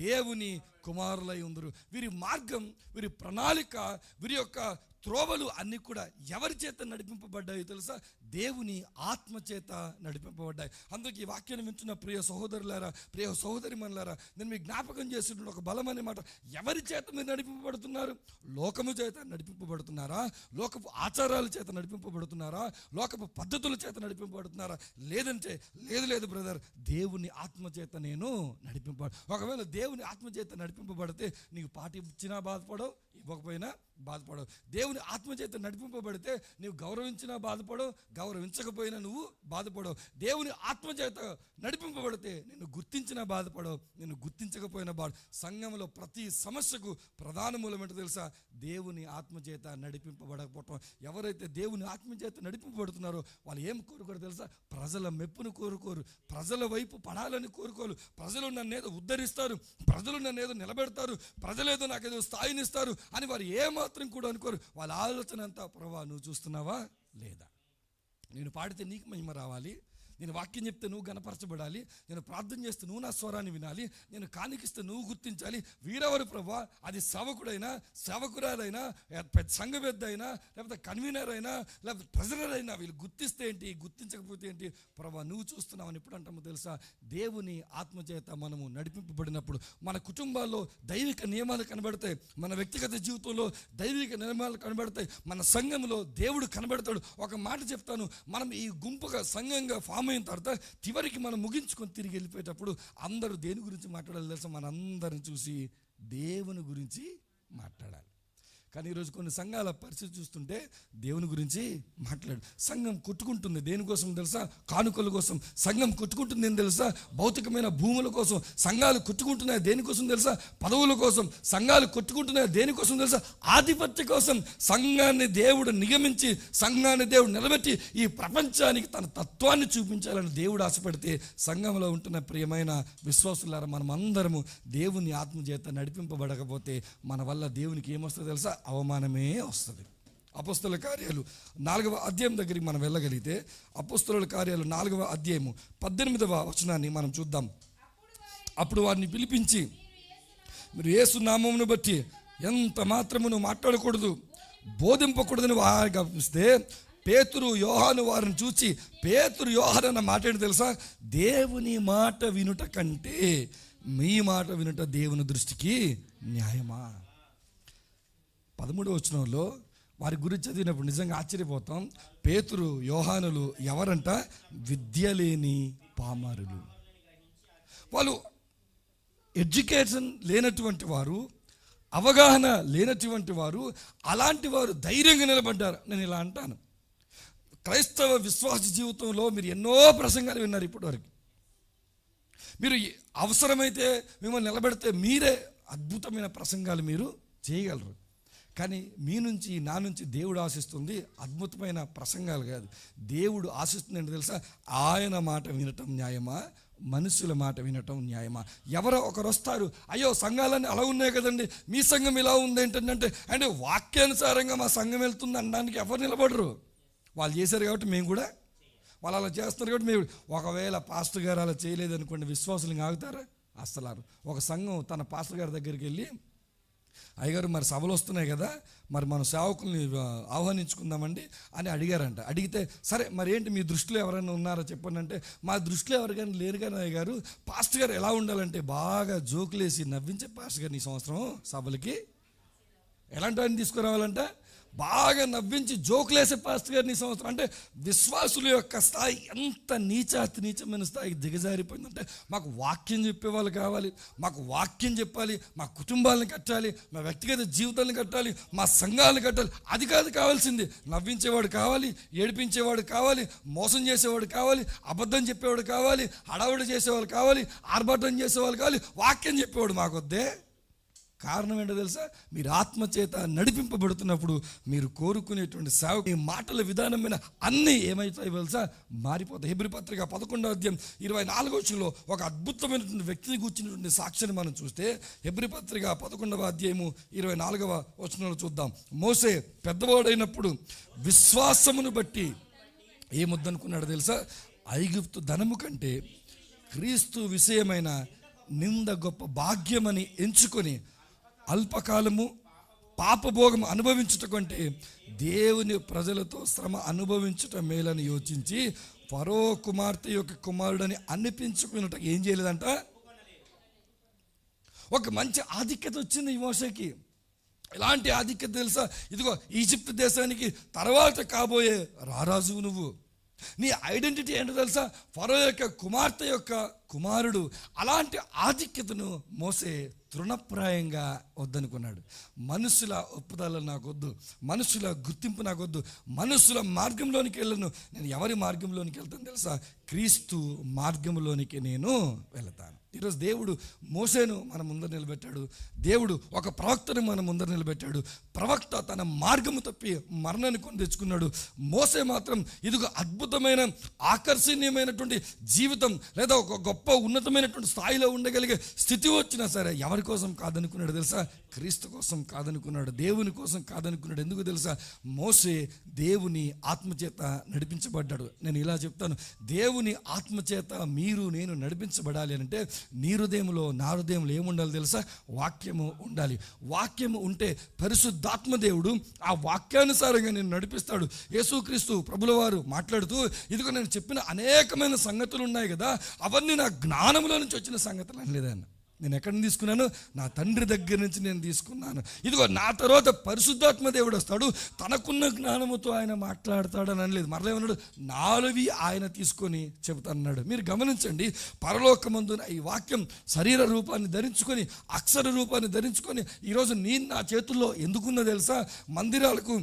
దేవుని కుమారులై ఉందరు. వీరి మార్గం, వీరి ప్రణాళిక, వీరి యొక్క త్రోవలు అన్నీ కూడా ఎవరి చేత నడిపింపబడ్డాయో తెలుసా? దేవుని ఆత్మచేత నడిపింపబడ్డాయి. అందుకే ఈ వాక్యాన్ని వింటున్న ప్రియ సహోదరులారా, ప్రియ సహోదరిమణులారా, నేను మీ జ్ఞాపకం చేస్తున్న ఒక బలమైన మాట, ఎవరి చేత మీరు నడిపింపబడుతున్నారు? లోకము చేత నడిపింపబడుతున్నారా? లోకపు ఆచారాల చేత నడిపింపబడుతున్నారా? లోకపు పద్ధతుల చేత నడిపింపబడుతున్నారా? లేదంటే లేదు బ్రదర్, దేవుని ఆత్మచేత నేను ఒకవేళ దేవుని ఆత్మచేత నడిపింపబడితే నీకు పాటించినా బాధపడవు, ఇవ్వకపోయినా బాధపడవు. దేవుని ఆత్మచేత నడిపింపబడితే నీవు గౌరవించినా బాధపడవు, గౌరవించకపోయినా నువ్వు బాధపడవు. దేవుని ఆత్మచేత నడిపింపబడితే నిన్ను గుర్తించినా బాధపడవు, నిన్ను గుర్తించకపోయినా సంఘంలో ప్రతి సమస్యకు ప్రధాన మూలం ఏంటో తెలుసా? దేవుని ఆత్మచేత నడిపింపబడకపోవటం. ఎవరైతే దేవుని ఆత్మచేత నడిపింపబడుతున్నారో వాళ్ళు ఏం కోరుకోరు తెలుసా? ప్రజల మెప్పును కోరుకోరు, ప్రజల వైపు పడాలని కోరుకోరు. ప్రజలు నన్నేదో ఉద్ధరిస్తారు, ప్రజలు నన్నేదో నిలబెడతారు, ప్రజలేదో నాకేదో స్థాయినిస్తారు అని వారు ఏమాత్రం కూడా అనుకోరు. వాళ్ళ ఆలోచన అంతా, ప్రభువా నువ్వు చూస్తున్నావా లేదా, నేను పాడితే నీకు మహిమ రావాలి, నేను వాక్యం చెప్తే నువ్వు గణపరచబడాలి, నేను ప్రార్థన చేస్తే నువ్వు నా స్వరాన్ని వినాలి, నేను కానికిస్తే నువ్వు గుర్తించాలి. వీరెవరు ప్రభువా? అది సేవకుడైనా, సేవకురాలైనా, సంఘ పెద్ద అయినా, లేకపోతే కన్వీనర్ అయినా, లేకపోతే ట్రెజరర్ అయినా, వీళ్ళు గుర్తిస్తే ఏంటి, గుర్తించకపోతే ఏంటి? ప్రభువా నువ్వు చూస్తున్నావని ఎప్పుడు అంటామో తెలుసా? దేవుని ఆత్మచేత మనము నడిపింపబడినప్పుడు మన కుటుంబాల్లో దైవిక నియమాలు కనబడతాయి, మన వ్యక్తిగత జీవితంలో దైవిక నియమాలు కనబడతాయి, మన సంఘంలో దేవుడు కనబడతాడు. ఒక మాట చెప్తాను, మనం ఈ గుంపుగా సంఘంగా ఫామ్ అయిన తర్వాత చివరికి మనం ముగించుకొని తిరిగి వెళ్ళిపోయేటప్పుడు అందరూ దేని గురించి మాట్లాడాలి తెలుసా? మనందరిని చూసి దేవుని గురించి మాట్లాడాలి. కానీ ఈరోజు కొన్ని సంఘాల పరిస్థితి చూస్తుంటే దేవుని గురించి మాట్లాడు. సంఘం కొట్టుకుంటుంది దేనికోసం తెలుసా? కానుకల కోసం. సంఘం కొట్టుకుంటుంది ఏం తెలుసా? భౌతికమైన భూముల కోసం. సంఘాలు కొట్టుకుంటున్నాయి దేనికోసం తెలుసా? పదవుల కోసం. సంఘాలు కొట్టుకుంటున్నాయి దేనికోసం తెలుసా? ఆధిపత్య కోసం. సంఘాన్ని దేవుడు నియమించి, సంఘాన్ని దేవుడు నిలబెట్టి ఈ ప్రపంచానికి తన తత్వాన్ని చూపించాలని దేవుడు ఆశపడితే, సంఘంలో ఉంటున్న ప్రియమైన విశ్వాసులారా, మనం అందరము దేవుని ఆత్మచేత నడిపింపబడకపోతే మన వల్ల దేవునికి ఏమొస్తుందో తెలుసా? అవమానమే వస్తుంది. అపోస్తలుల కార్యాలు 4వ అధ్యాయం దగ్గరికి మనం వెళ్ళగలిగితే, అపోస్తలుల కార్యాలు 4వ అధ్యాయము 18వ వచనాన్ని మనం చూద్దాం. అప్పుడు వారిని పిలిపించి, మీరు యేసు నామమును బట్టి ఎంత మాత్రమును మాట్లాడకూడదు, బోధింపకూడదని వారికి అనిపిస్తే, పేతురు యోహాను వారిని చూచి, పేతురు యోహాను అన్న మాట ఏంటి తెలుసా? దేవుని మాట వినుట కంటే మీ మాట వినుట దేవుని దృష్టికి న్యాయమా? 13వ వచనంలో వారి గురించి చదివినప్పుడు నిజంగా ఆశ్చర్యపోతాం. పేతురు యోహానులు ఎవరంట? విద్య లేని పామరులు. వాళ్ళు ఎడ్యుకేషన్ లేనటువంటి వారు, అవగాహన లేనటువంటి వారు. అలాంటి వారు ధైర్యంగా నిలబడ్డారు. నేను ఇలా అంటాను, క్రైస్తవ విశ్వాస జీవితంలో మీరు ఎన్నో ప్రసంగాలు విన్నారు ఇప్పటివరకు. మీరు అవసరమైతే మిమ్మల్ని నిలబెడితే మీరే అద్భుతమైన ప్రసంగాలు మీరు చేయగలరు. కానీ మీ నుంచి, నా నుంచి దేవుడు ఆశిస్తుంది అద్భుతమైన ప్రసంగాలు కాదు. దేవుడు ఆశిస్తుంది ఏంటో తెలుసా? ఆయన మాట వినటం న్యాయమా, మనుషుల మాట వినటం న్యాయమా? ఎవరో ఒకరు వస్తారు, అయ్యో సంఘాలన్నీ అలా ఉన్నాయి కదండి, మీ సంఘం ఇలా ఉంది ఏంటంటే, అంటే వాక్యానుసారంగా మా సంఘం వెళ్తుంది అనడానికి ఎవరు నిలబడరు. వాళ్ళు చేశారు కాబట్టి మేము కూడా, వాళ్ళు అలా చేస్తారు కాబట్టి మేము. ఒకవేళ పాస్టర్ గారు అలా చేయలేదనుకోండి, విశ్వాసులు ఆగుతారా? అసలు ఒక సంఘం తన పాస్టర్ గారి దగ్గరికి వెళ్ళి, అయ్యగారు మరి సభలు వస్తున్నాయి కదా, మరి మన సేవకుల్ని ఆహ్వానించుకుందామండి అని అడిగారంట. అడిగితే, సరే మరి ఏంటి మీ దృష్టిలో ఎవరైనా ఉన్నారో చెప్పండి అంటే, మా దృష్టిలో ఎవరు కానీ లేరు కానీ అయ్యగారు, పాస్టర్ గారు ఎలా ఉండాలంటే బాగా జోకులేసి నవ్వించే పాస్టర్ గారిని ఈ సంవత్సరం సభలకి ఎలాంటి వాడిని తీసుకురావాలంట? బాగా నవ్వించి జోకులేసే పాస్టర్ గారిని ఈ సంవత్సరం. అంటే విశ్వాసుల యొక్క స్థాయి ఎంత నీచమైన స్థాయికి దిగజారిపోయిందంటే, మాకు వాక్యం చెప్పేవాళ్ళు కావాలి, మాకు వాక్యం చెప్పాలి, మా కుటుంబాలను కట్టాలి, మా వ్యక్తిగత జీవితాలను కట్టాలి, మా సంఘాలను కట్టాలి. అది కాదు కావాల్సింది. నవ్వించేవాడు కావాలి, ఏడిపించేవాడు కావాలి, మోసం చేసేవాడు కావాలి, అబద్ధం చెప్పేవాడు కావాలి, హడావుడి చేసేవాళ్ళు కావాలి, ఆర్భాటం చేసేవాళ్ళు కావాలి. వాక్యం చెప్పేవాడు మాకొద్దే. కారణం ఏంటో తెలుసా? మీరు ఆత్మచేత నడిపింపబడుతున్నప్పుడు మీరు కోరుకునేటువంటి సేవకు మాటల విధానమైన అన్నీ ఏమవుతాయి తెలుసా? మారిపోతాయి. హెబ్రీ పత్రిక 11వ అధ్యాయం 24వ వచనంలో ఒక అద్భుతమైనటువంటి వ్యక్తిని కూర్చున్నటువంటి సాక్ష్యాన్ని మనం చూస్తే, హెబ్రీ పత్రిక 11వ అధ్యాయము 24వ వచనంలో చూద్దాం. మోసే పెద్దవాడైనప్పుడు విశ్వాసమును బట్టి ఏమొద్దనుకున్నాడో తెలుసా? ఐగుప్తు ధనము కంటే క్రీస్తు విషయమైన నింద గొప్ప భాగ్యమని ఎంచుకొని అల్పకాలము పాపభోగం అనుభవించుట కంటే దేవుని ప్రజలతో శ్రమ అనుభవించుట మేలని యోచించి ఫరో కుమార్తె యొక్క కుమారుడని అనిపించుకున్నట ఏం చేయలేదంట? ఒక మంచి ఆధిక్యత వచ్చింది ఈ మోషేకి. ఎలాంటి ఆధిక్యత తెలుసా? ఇదిగో ఈజిప్ట్ దేశానికి తర్వాత కాబోయే రారాజు నువ్వు. నీ ఐడెంటిటీ ఏంటో తెలుసా? ఫరో యొక్క కుమార్తె యొక్క కుమారుడు. అలాంటి ఆధిక్యతను మోసే తృణప్రాయంగా వద్దనుకున్నాడు. మనుషుల ఒప్పుదల నాకొద్దు, మనుషుల గుర్తింపు నాకొద్దు, మనుషుల మార్గంలోనికి వెళ్ళను. నేను ఎవరి మార్గంలోనికి వెళ్తాను తెలుసా? క్రీస్తు మార్గంలోనికి నేను వెళతాను. ఈరోజు దేవుడు మోసేను మన ముందర నిలబెట్టాడు. దేవుడు ఒక ప్రవక్తను మన ముందర నిలబెట్టాడు. ప్రవక్త తన మార్గము తప్పి మరణాన్ని కొని తెచ్చుకున్నాడు. మోసే మాత్రం ఇదిగో అద్భుతమైన ఆకర్షణీయమైనటువంటి జీవితం లేదా ఒక గొప్ప ఉన్నతమైనటువంటి స్థాయిలో ఉండగలిగే స్థితి వచ్చినా సరే ఎవరి కోసం కాదనుకున్నాడు తెలుసా? క్రీస్తు కోసం కాదనుకున్నాడు, దేవుని కోసం కాదనుకున్నాడు. ఎందుకు తెలుసా? మోసే దేవుని ఆత్మచేత నడిపించబడ్డాడు. నేను ఇలా చెప్తాను, దేవుని ఆత్మచేత మీరు నేను నడిపించబడాలి అంటే నీ హృదయంలో నా హృదయంలో ఏముండాలి తెలుసా? వాక్యము ఉండాలి. వాక్యము ఉంటే పరిశుద్ధాత్మ దేవుడు ఆ వాక్యానుసారంగా నేను నడిపిస్తాడు. యేసుక్రీస్తు ప్రభుల వారు మాట్లాడుతూ, ఇదిగో నేను చెప్పిన అనేకమైన సంగతులు ఉన్నాయి కదా, అవన్నీ నా జ్ఞానంలో నుంచి వచ్చిన సంగతులు అనలేదన్న. నేను ఎక్కడి నుంచి తీసుకున్నాను? నా తండ్రి దగ్గర నుంచి నేను తీసుకున్నాను. ఇదిగో నా తర్వాత పరిశుద్ధాత్మ దేవుడు వస్తాడు, తనకున్న జ్ఞానముతో ఆయన మాట్లాడతాడని అనలేదు. మరలా ఏమన్నాడు? నాలువి ఆయన తీసుకొని చెబుతాన్నాడు. మీరు గమనించండి, పరలోకమందున ఈ వాక్యం శరీర రూపాన్ని ధరించుకొని, అక్షర రూపాన్ని ధరించుకొని ఈరోజు నేను నా చేతుల్లో ఎందుకున్నా తెలుసా? మందిరాలకు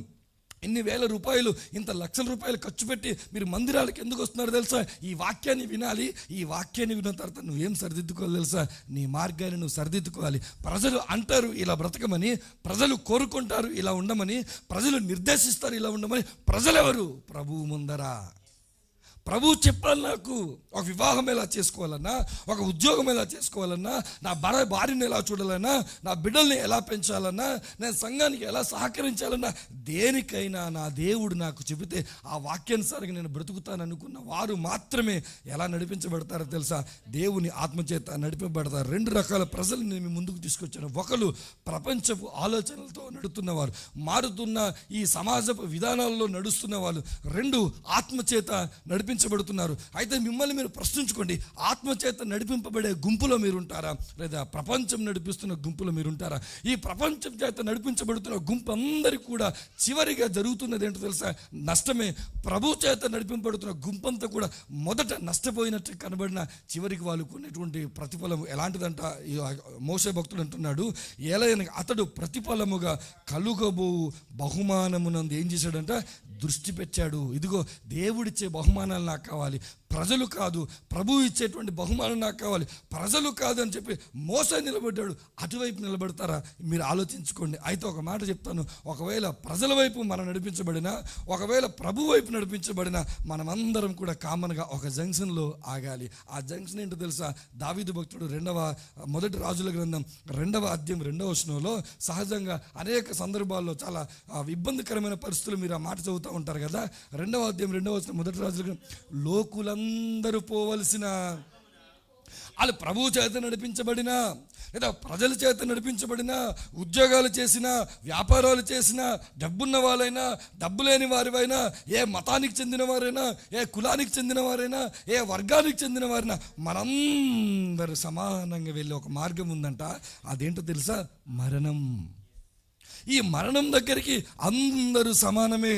ఇన్ని వేల రూపాయలు, ఇంత లక్షల రూపాయలు ఖర్చు పెట్టి మీరు మందిరాలకు ఎందుకు వస్తున్నారో తెలుసా? ఈ వాక్యాన్ని వినాలి. ఈ వాక్యాన్ని విన్న తర్వాత నువ్వేం సరిదిద్దుకోవాలి తెలుసా? నీ మార్గాన్ని నువ్వు సరిదిద్దుకోవాలి. ప్రజలు అంటారు ఇలా బ్రతకమని, ప్రజలు కోరుకుంటారు ఇలా ఉండమని, ప్రజలు నిర్దేశిస్తారు ఇలా ఉండమని. ప్రజలెవరు? ప్రభువు ముందర. ప్రభువు చెప్పాలి నాకు ఒక వివాహం ఎలా చేసుకోవాలన్నా, ఒక ఉద్యోగం ఎలా చేసుకోవాలన్నా, నా భార్యను ఎలా చూడాలన్నా, నా బిడ్డల్ని ఎలా పెంచాలన్నా, నేను సంఘానికి ఎలా సహకరించాలన్నా, దేనికైనా నా దేవుడు నాకు చెబితే ఆ వాక్యానుసారంగా నేను బ్రతుకుతాను అనుకున్న వారు మాత్రమే ఎలా నడిపించబడతారో తెలుసా? దేవుని ఆత్మచేత నడిపించబడతారు. రెండు రకాల ప్రజలు నేను మీ ముందుకు తీసుకొచ్చాను. ఒకరు ప్రపంచపు ఆలోచనలతో నడుస్తున్నవారు, మారుతున్న ఈ సమాజపు విధానాల్లో నడుస్తున్న వాళ్ళు. రెండు, ఆత్మచేత నడిపించబడుతున్నారు. అయితే మిమ్మల్ని మీరు ప్రశ్నించుకోండి, ఆత్మచేత నడిపింపబడే గుంపులో మీరు ఉంటారా, లేదా ప్రపంచం నడిపిస్తున్న గుంపులో మీరు ఉంటారా? ఈ ప్రపంచం చేత నడిపించబడుతున్న గుంపు అందరికీ కూడా చివరిగా జరుగుతున్నది ఏంటో తెలుసా? నష్టమే. ప్రభు చేత నడిపింపబడుతున్న గుంపంతా కూడా మొదట నష్టపోయినట్టు కనబడిన చివరికి వాళ్ళు కొనేటువంటి ప్రతిఫలం ఎలాంటిదంట? మోషే భక్తుడు అంటున్నాడు, ఏలైనా అతడు ప్రతిఫలముగా కలుగబో బహుమానమునందు ఏం చేశాడంట? దృష్టి పెట్టాడు. ఇదిగో దేవుడిచ్చే బహుమానాలు నాకు కావాలి, ప్రజలు కాదు. ప్రభు ఇచ్చేటువంటి బహుమానం నాకు కావాలి, ప్రజలు కాదు అని చెప్పి మోసే నిలబడ్డాడు. అటువైపు నిలబడతారా? మీరు ఆలోచించుకోండి. అయితే ఒక మాట చెప్తాను, ఒకవేళ ప్రజల వైపు మనం నడిపించబడినా, ఒకవేళ ప్రభు వైపు నడిపించబడినా, మనమందరం కూడా కామన్గా ఒక జంక్షన్లో ఆగాలి. ఆ జంక్షన్ ఏంటో తెలుసా? దావీదు భక్తుడు మొదటి రాజుల గ్రంథం 2వ అధ్యాయం 2వ వచనంలో సహజంగా అనేక సందర్భాల్లో చాలా ఇబ్బందికరమైన పరిస్థితులు మీరు ఆ మాట చదువుతూ ఉంటారు కదా. 2వ అధ్యాయం 2వ వచనం, మొదటి రాజుల గ్రంథం, లోకులందరూ పోవలసిన, వాళ్ళు ప్రభువు చేత నడిపించబడినా, లేదా ప్రజల చేత నడిపించబడినా, ఉద్యోగాలు చేసినా, వ్యాపారాలు చేసినా, డబ్బున్న వాళ్ళైనా, డబ్బు లేని వారివైనా, ఏ మతానికి చెందిన వారైనా, ఏ కులానికి చెందిన వారైనా, ఏ వర్గానికి చెందిన వారైనా, మనందరూ సమానంగా వెళ్ళే ఒక మార్గం ఉందంట. అదేంటో తెలుసా? మరణం. ఈ మరణం దగ్గరికి అందరూ సమానమే,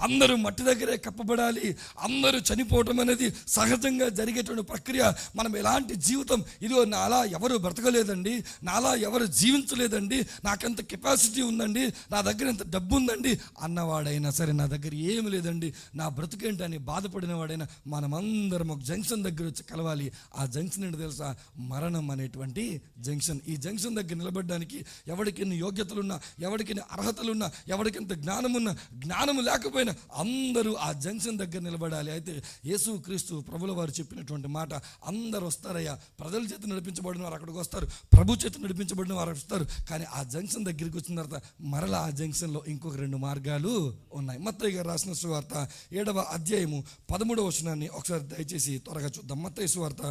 అందరూ మట్టి దగ్గరే కప్పబడాలి, అందరూ చనిపోవటం అనేది సహజంగా జరిగేటువంటి ప్రక్రియ. మనం ఎలాంటి జీవితం, ఇదిగో నాలా ఎవరు బ్రతకలేదండి, నాలా ఎవరు జీవించలేదండి, నాకెంత కెపాసిటీ ఉందండి, నా దగ్గర ఎంత డబ్బు ఉందండి అన్నవాడైనా సరే, నా దగ్గర ఏమి లేదండి, నా బ్రతుకేంటని బాధపడిన వాడైనా, మనమందరం ఒక జంక్షన్ దగ్గర వచ్చి కలవాలి. ఆ జంక్షన్ ఏంటో తెలుసా? మరణం అనేటువంటి జంక్షన్. ఈ జంక్షన్ దగ్గర నిలబడడానికి ఎవరికి ఎన్ని యోగ్యతలున్నా, ఎవరికి అర్హతలున్నా, ఎవరికి ఎంత జ్ఞానమున్నా, జ్ఞానము లేకపోయినా అందరూ ఆ జంక్షన్ దగ్గర నిలబడాలి. అయితే యేసు క్రీస్తు ప్రభుల వారు చెప్పినటువంటి మాట, అందరూ వస్తారయ్యా, ప్రజల చేత నడిపించబడిన వారు అక్కడికి వస్తారు, ప్రభు చేత నడిపించబడిన వారు వస్తారు. కానీ ఆ జంక్షన్ దగ్గరికి వచ్చిన తర్వాత మరలా ఆ జంక్షన్లో ఇంకొక 2 మార్గాలు ఉన్నాయి. మత్తయి గారు రాసిన సువార్త 7వ అధ్యాయము 13వ వచనాన్ని ఒకసారి దయచేసి త్వరగా చూద్దాం. మత్తయి సువార్త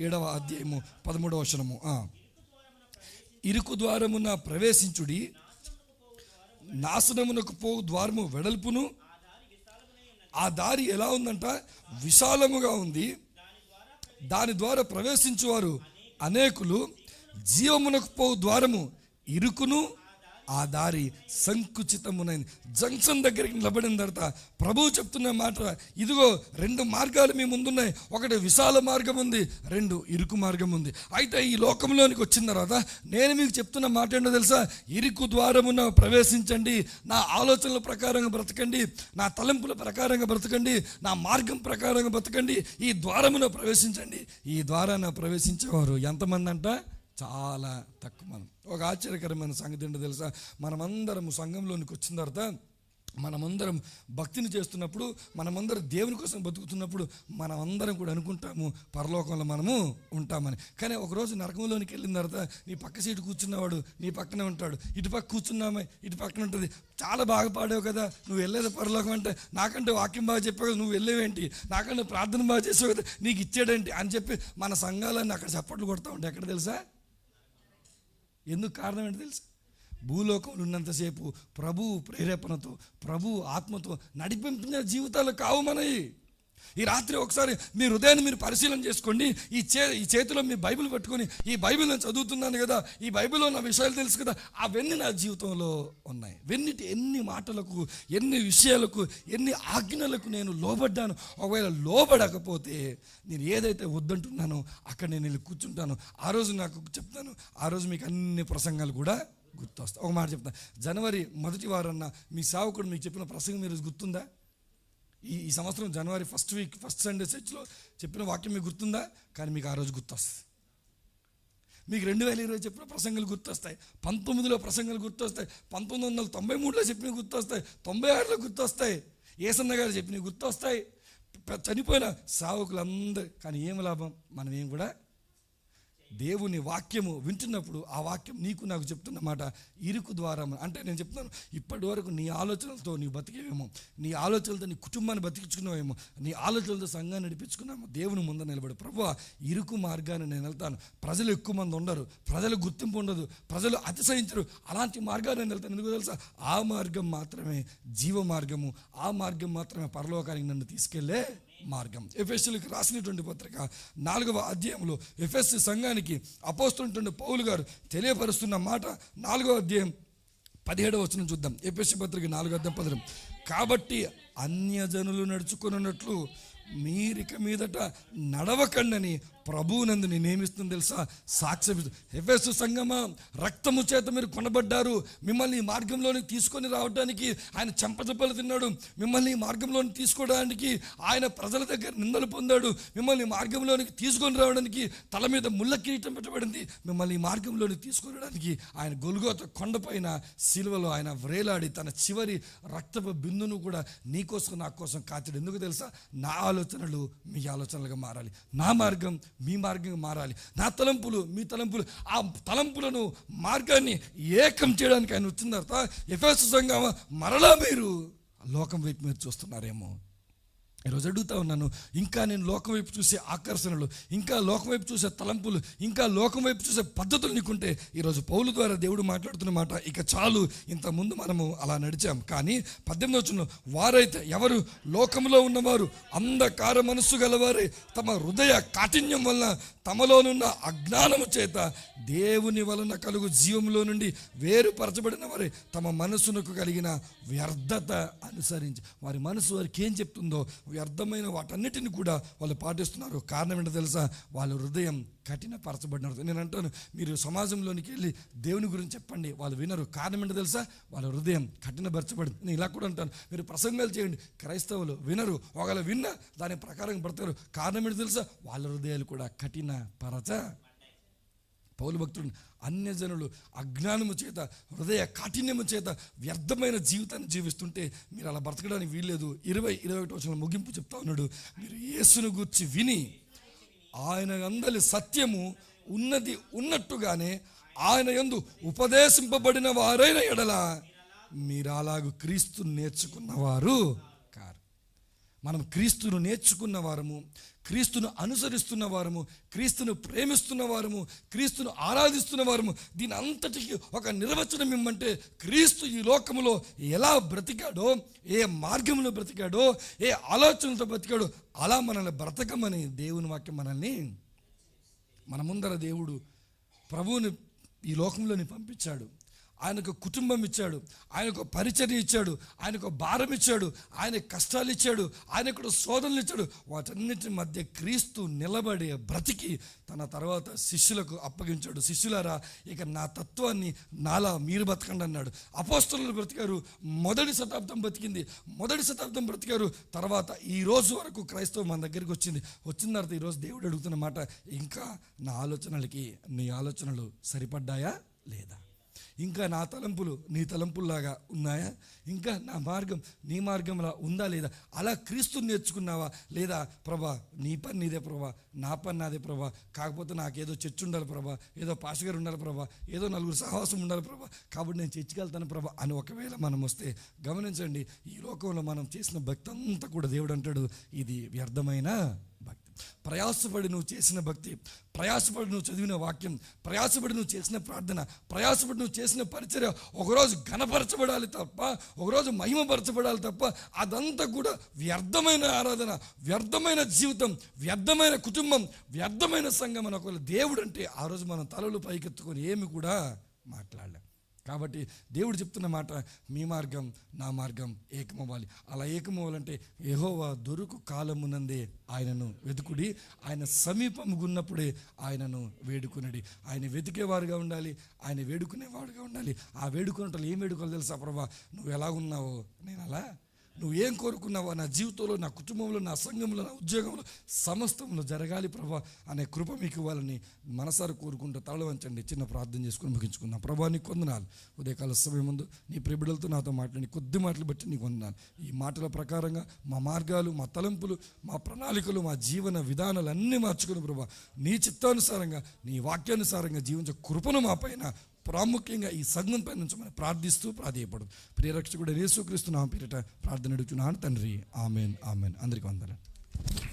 7వ అధ్యాయము 13వ వచనము. ఇరుకు ద్వారమున ప్రవేశించుడి, నాశనమునకు పోవు ద్వారము వెడల్పును, ఆ దారి ఎలా ఉందంట? విశాలముగా ఉంది, దాని ద్వారా ప్రవేశించువారు అనేకులు. జీవమునకు పోవు ద్వారము ఇరుకును, ఆ దారి సంకుచితమునైంది. జంక్షన్ దగ్గరికి నిలబడిన తర్వాత ప్రభువు చెప్తున్న మాట, ఇదిగో 2 మార్గాలు మీ ముందున్నాయి. ఒకటి విశాల మార్గం ఉంది, 2 ఇరుకు మార్గం ఉంది. అయితే ఈ లోకంలోనికి వచ్చిన తర్వాత నేను మీకు చెప్తున్న మాట ఏంటో తెలుసా? ఇరుకు ద్వారమున ప్రవేశించండి, నా ఆలోచనల ప్రకారంగా బ్రతకండి, నా తలంపుల ప్రకారంగా బ్రతకండి, నా మార్గం ప్రకారంగా బ్రతకండి, ఈ ద్వారమున ప్రవేశించండి. ఈ ద్వారాన ప్రవేశించేవారు ఎంతమంది అంట? చాలా తక్కువ మంది. ఒక ఆశ్చర్యకరమైన సంగతి ఏంటో తెలుసా? మనమందరం సంఘంలోనికి వచ్చిన తర్వాత, మనమందరం భక్తిని చేస్తున్నప్పుడు, మనమందరం దేవుని కోసం బతుకుతున్నప్పుడు, మనమందరం కూడా అనుకుంటాము పరలోకంలో మనము ఉంటామని. కానీ ఒకరోజు నరకంలోనికి వెళ్ళిన తర్వాత నీ పక్క సీటు కూర్చున్నవాడు నీ పక్కనే ఉంటాడు, ఇటుపక్క కూర్చున్నామే ఇటు పక్కన ఉంటుంది. చాలా బాగా పాడావు కదా, నువ్వు వెళ్ళేది పరలోకం అంటే, నాకంటే వాక్యం బాగా చెప్పావు కదా, నువ్వు వెళ్ళేవేంటి, నాకంటే ప్రార్థన బాగా చేసావు కదా, నీకు ఇచ్చాడేంటి అని చెప్పి మన సంఘాలన్నీ అక్కడ చప్పట్లు కొడతా ఉంటాయి. ఎక్కడ తెలుసా? ఎందుకు కారణం ఏంటి తెలుసా? భూలోకంలో ఉన్నంతసేపు ప్రభు ప్రేరేపణతో, ప్రభు ఆత్మతో నడిపించిన జీవితాలు కావు మనవి. ఈ రాత్రి ఒకసారి మీ హృదయాన్ని మీరు పరిశీలన చేసుకోండి. ఈ చేతిలో మీ బైబిల్ పట్టుకొని, ఈ బైబిల్ నేను చదువుతున్నాను కదా, ఈ బైబిల్లో నా విషయాలు తెలుసు కదా, అవన్నీ నా జీవితంలో ఉన్నాయి. ఎన్ని మాటలకు, ఎన్ని విషయాలకు, ఎన్ని ఆజ్ఞలకు నేను లోబడ్డాను. ఒకవేళ లోబడకపోతే నేను ఏదైతే వద్దంటున్నానో అక్కడ నేను వెళ్ళి కూర్చుంటాను. ఆ రోజు నాకు చెప్తాను, ఆ రోజు మీకు అన్ని ప్రసంగాలు కూడా గుర్తొస్తాయి. ఒక మాట చెప్తాను, జనవరి 1వ వారాన్న మీ సేవకుడు మీకు చెప్పిన ప్రసంగం మీరు గుర్తుందా? ఈ సంవత్సరం జనవరి ఫస్ట్ సండే చర్చ్లో చెప్పిన వాక్యం మీకు గుర్తుందా? కానీ మీకు ఆ రోజు గుర్తొస్తుంది. మీకు 2020 చెప్పిన ప్రసంగాలు గుర్తొస్తాయి, 19లో ప్రసంగాలు గుర్తొస్తాయి, 1993లో చెప్పినవి గుర్తొస్తాయి, 96లో గుర్తొస్తాయి, ఏసన్న గారు చెప్పినవి గుర్తొస్తాయి, చనిపోయిన సేవకులందరూ. కానీ ఏం లాభం? మనం ఏం కూడా దేవుని వాక్యము వింటున్నప్పుడు ఆ వాక్యం నీకు నాకు చెప్తున్న మాట ఇరుకు ద్వారా. అంటే నేను చెప్తున్నాను, ఇప్పటి వరకు నీ ఆలోచనలతో నీవు బతికేవేమో, నీ ఆలోచనలతో నీ కుటుంబాన్ని బతికించుకున్నావేమో, నీ ఆలోచనలతో సంఘాన్ని నడిపించుకున్నామో. దేవుని ముందు నిలబడి, ప్రభువా ఇరుకు మార్గాన్ని నేను వెళ్తాను, ప్రజలు ఎక్కువ మంది ఉండరు, ప్రజలు గుర్తింపు ఉండదు, ప్రజలు అతిశయించరు, అలాంటి మార్గాన్ని నేను వెళ్తాను. ఎందుకు తెలుసా? ఆ మార్గం మాత్రమే జీవ మార్గము, ఆ మార్గం మాత్రమే పరలోకానికి నన్ను తీసుకెళ్లే మార్గం. ఎఫెసీయులకు రాసినటువంటి పత్రిక 4వ అధ్యాయంలో ఎఫెసీ సంఘానికి అపోస్తలుడైన పౌలు గారు తెలియపరుస్తున్న మాట 4వ అధ్యాయం 17వ వచనం చూద్దాం. ఎఫెసీ పత్రిక 4:17. కాబట్టి అన్యజనులు నడుచుకున్నట్లు మీరిక మీదట నడవకండని ప్రభువునందు నేనేమిస్తుంది తెలుసా? సాక్ష్యం. ఎఫెసు సంఘమా, రక్తము చేత మీరు కొనబడ్డారు. మిమ్మల్ని ఈ మార్గంలోనికి తీసుకొని రావడానికి ఆయన చెంపచెప్పలు తిన్నాడు. మిమ్మల్ని ఈ మార్గంలోనికి తీసుకోవడానికి ఆయన ప్రజల దగ్గర నిందలు పొందాడు. మిమ్మల్ని ఈ మార్గంలోనికి తీసుకొని రావడానికి తల మీద ముళ్ళ కిరీటం పెట్టబడింది. మిమ్మల్ని ఈ మార్గంలోనికి తీసుకొని రావడానికి ఆయన గొల్గోత కొండపైన శిలువలో ఆయన వ్రేలాడి తన చివరి రక్తపు బిందును కూడా నీకోసం నా కోసం కాచాడు. ఎందుకు తెలుసా? నా ఆలోచనలు మీ ఆలోచనలుగా మారాలి, నా మార్గం మీ మార్గంగా మారాలి, నా తలంపులు మీ తలంపులు, ఆ తలంపులను మార్గాన్ని ఏకం చేయడానికి ఆయన వచ్చిన తర్వాత ఎఫెసు సంఘం మరలా మీరు లోకం వైపు మీరు చూస్తున్నారేమో. ఈరోజు అడుగుతా ఉన్నాను, ఇంకా నేను లోకం వైపు చూసే ఆకర్షణలు, ఇంకా లోకం వైపు చూసే తలంపులు, ఇంకా లోకం వైపు చూసే పద్ధతులు నీకుంటే ఈరోజు పౌలు ద్వారా దేవుడు మాట్లాడుతున్న మాట, ఇక చాలు, ఇంతకుముందు మనము అలా నడిచాం. కానీ 18వ వచనంలో, వారైతే ఎవరు లోకంలో ఉన్నవారు అంధకార మనస్సు గలవారే తమ హృదయ కాఠిన్యం వలన తమలోనున్న అజ్ఞానము చేత దేవుని వలన కలుగు జీవంలో నుండి వేరుపరచబడిన వారే తమ మనసునకు కలిగిన వ్యర్థత అనుసరించి, వారి మనసు వారికి ఏం చెప్తుందో వ్యర్థమైన వాటన్నిటిని కూడా వాళ్ళు పాటిస్తున్నారు. కారణం ఏంటో తెలుసా? వాళ్ళ హృదయం కఠినపరచబడినారు. నేను అంటాను, మీరు సమాజంలోనికి వెళ్ళి దేవుని గురించి చెప్పండి, వాళ్ళు వినరు. కారణం ఏంటో తెలుసా? వాళ్ళ హృదయం కఠినపరచబడింది. నేను ఇలా కూడా అంటాను, మీరు ప్రసంగాలు చేయండి, క్రైస్తవులు వినరు. ఒకవేళ విన్నా దాని ప్రకారం పడతారు. కారణం ఏంటో తెలుసా? వాళ్ళ హృదయాలు కూడా కఠినపరచ. పౌలు భక్తుడు, అన్యజనులు అజ్ఞానము చేత, హృదయ కాఠిన్యము చేత వ్యర్థమైన జీవితాన్ని జీవిస్తుంటే మీరు అలా బ్రతకడానికి వీల్లేదు. 21వ వచనంలో ముగింపు చెప్తా ఉన్నాడు, మీరు యేసును గూర్చి విని ఆయన యందలి సత్యము ఉన్నది ఉన్నట్టుగానే ఆయన యందు ఉపదేశింపబడిన వారైన ఎడల మీరు అలాగూ క్రీస్తును నేర్చుకున్నవారు కారు. మనం క్రీస్తును నేర్చుకున్న వారము, క్రీస్తును అనుసరిస్తున్న వారము, క్రీస్తును ప్రేమిస్తున్న వారము, క్రీస్తును ఆరాధిస్తున్న వారము. దీని అంతటికి ఒక నిర్వచనం ఏమంటే, క్రీస్తు ఈ లోకములో ఎలా బ్రతికాడో, ఏ మార్గంలో బ్రతికాడో, ఏ ఆలోచనలతో బ్రతికాడో అలా మనల్ని బ్రతకమని దేవుని వాక్యం మనల్ని, మన ముందర దేవుడు ప్రభువుని ఈ లోకంలోని పంపించాడు. ఆయనకు కుటుంబం ఇచ్చాడు, ఆయనకు పరిచర్య ఇచ్చాడు, ఆయనకు భారం ఇచ్చాడు, ఆయన కష్టాలు ఇచ్చాడు, ఆయనకు శోధనలు ఇచ్చాడు. వాటన్నిటి మధ్య క్రీస్తు నిలబడి బ్రతికి తన తర్వాత శిష్యులకు అప్పగించాడు. శిష్యులారా, ఇక నా తత్వాన్ని నాలా మీరు బతకండి అన్నాడు. అపోస్తలులు బ్రతికారు, మొదటి శతాబ్దం బతికింది, మొదటి శతాబ్దం బ్రతికారు. తర్వాత ఈ రోజు వరకు క్రైస్తవం మన దగ్గరికి వచ్చిన తర్వాత ఈరోజు దేవుడు అడుగుతున్న మాట, ఇంకా నా ఆలోచనలకి నీ ఆలోచనలు సరిపడ్డాయా లేదా? ఇంకా నా తలంపులు నీ తలంపుల్లాగా ఉన్నాయా? ఇంకా నా మార్గం నీ మార్గంలా ఉందా లేదా? అలా క్రీస్తుని నేర్చుకున్నావా లేదా? ప్రభా, నీ పని నీదే ప్రభా, నా పని నాదే ప్రభా, కాకపోతే నాకేదో చర్చ్ ఉండాలి ప్రభా, ఏదో పాస్టర్ గారు ఉండాలి ప్రభా, ఏదో నలుగురు సహవాసం ఉండాలి ప్రభా, కాబట్టి నేను చర్చికి వెళ్తాను ప్రభా అని ఒకవేళ మనం వస్తే, గమనించండి, ఈ లోకంలో మనం చేసిన భక్తి అంతా కూడా దేవుడు అంటాడు, ఇది వ్యర్థమైన భక్తి. ప్రయాసపడి నువ్వు చేసిన భక్తి, ప్రయాసపడి నువ్వు చదివిన వాక్యం, ప్రయాసపడి నువ్వు చేసిన ప్రార్థన, ప్రయాసపడి నువ్వు చేసిన పరిచర్య ఒకరోజు ఘనపరచబడాలి తప్ప, ఒకరోజు మహిమపరచబడాలి తప్ప, అదంతా కూడా వ్యర్థమైన ఆరాధన, వ్యర్థమైన జీవితం, వ్యర్థమైన కుటుంబం, వ్యర్థమైన సంఘం అని ఒకవేళ దేవుడు అంటే ఆ రోజు మనం తలలు పైకెత్తుకొని ఏమి కూడా మాట్లాడలేం. కాబట్టి దేవుడు చెప్తున్న మాట, మీ మార్గం నా మార్గం ఏకమవ్వాలి. అలా ఏకమవ్వాలంటే యెహోవా దొరుకు కాలమునందే ఆయనను వెతుకుడి, ఆయన సమీపముగున్నప్పుడే ఆయనను వేడుకునడి. ఆయన వెతికేవారుగా ఉండాలి, ఆయన వేడుకునేవాడుగా ఉండాలి. ఆ వేడుకున్నట్లు ఏం వేడుకోవాలి తెలుసా? ప్రభా, నువ్వు ఎలా ఉన్నావో నేను అలా, నువ్వు ఏం కోరుకున్నావో నా జీవితంలో, నా కుటుంబంలో, నా సంఘంలో, నా ఉద్యోగంలో, సమస్తంలో జరగాలి ప్రభా అనే కృప మీకు ఇవ్వాలని మనసారి కోరుకుంటూ తల వంచండి. చిన్న ప్రార్థన చేసుకుని ముగించుకున్నాం. ప్రభా, నీకు వందనాలు. ఉదయకాల సమయం ముందు నీ ప్రిబిడలతో నాతో మాట్లాడి కొద్ది మాటలు బట్టి నీకు వందనాలు. ఈ మాటల ప్రకారంగా మా మార్గాలు, మా తలంపులు, మా ప్రణాళికలు, మా జీవన విధానాలు అన్నీ మార్చుకుని ప్రభా నీ చిత్తానుసారంగా, నీ వాక్యానుసారంగా జీవించే కృపను మా పైన, ప్రాముఖ్యంగా ఈ సంఘం పై నుంచి మనం ప్రార్థిస్తూ ప్రాధేయపడు. ప్రియరక్షకుడు యేసుక్రీస్తు నామమున పేరిట ప్రార్థన అడుగుచున్నాను తండ్రి. Amen, amen. అందరికీ వందనాలు.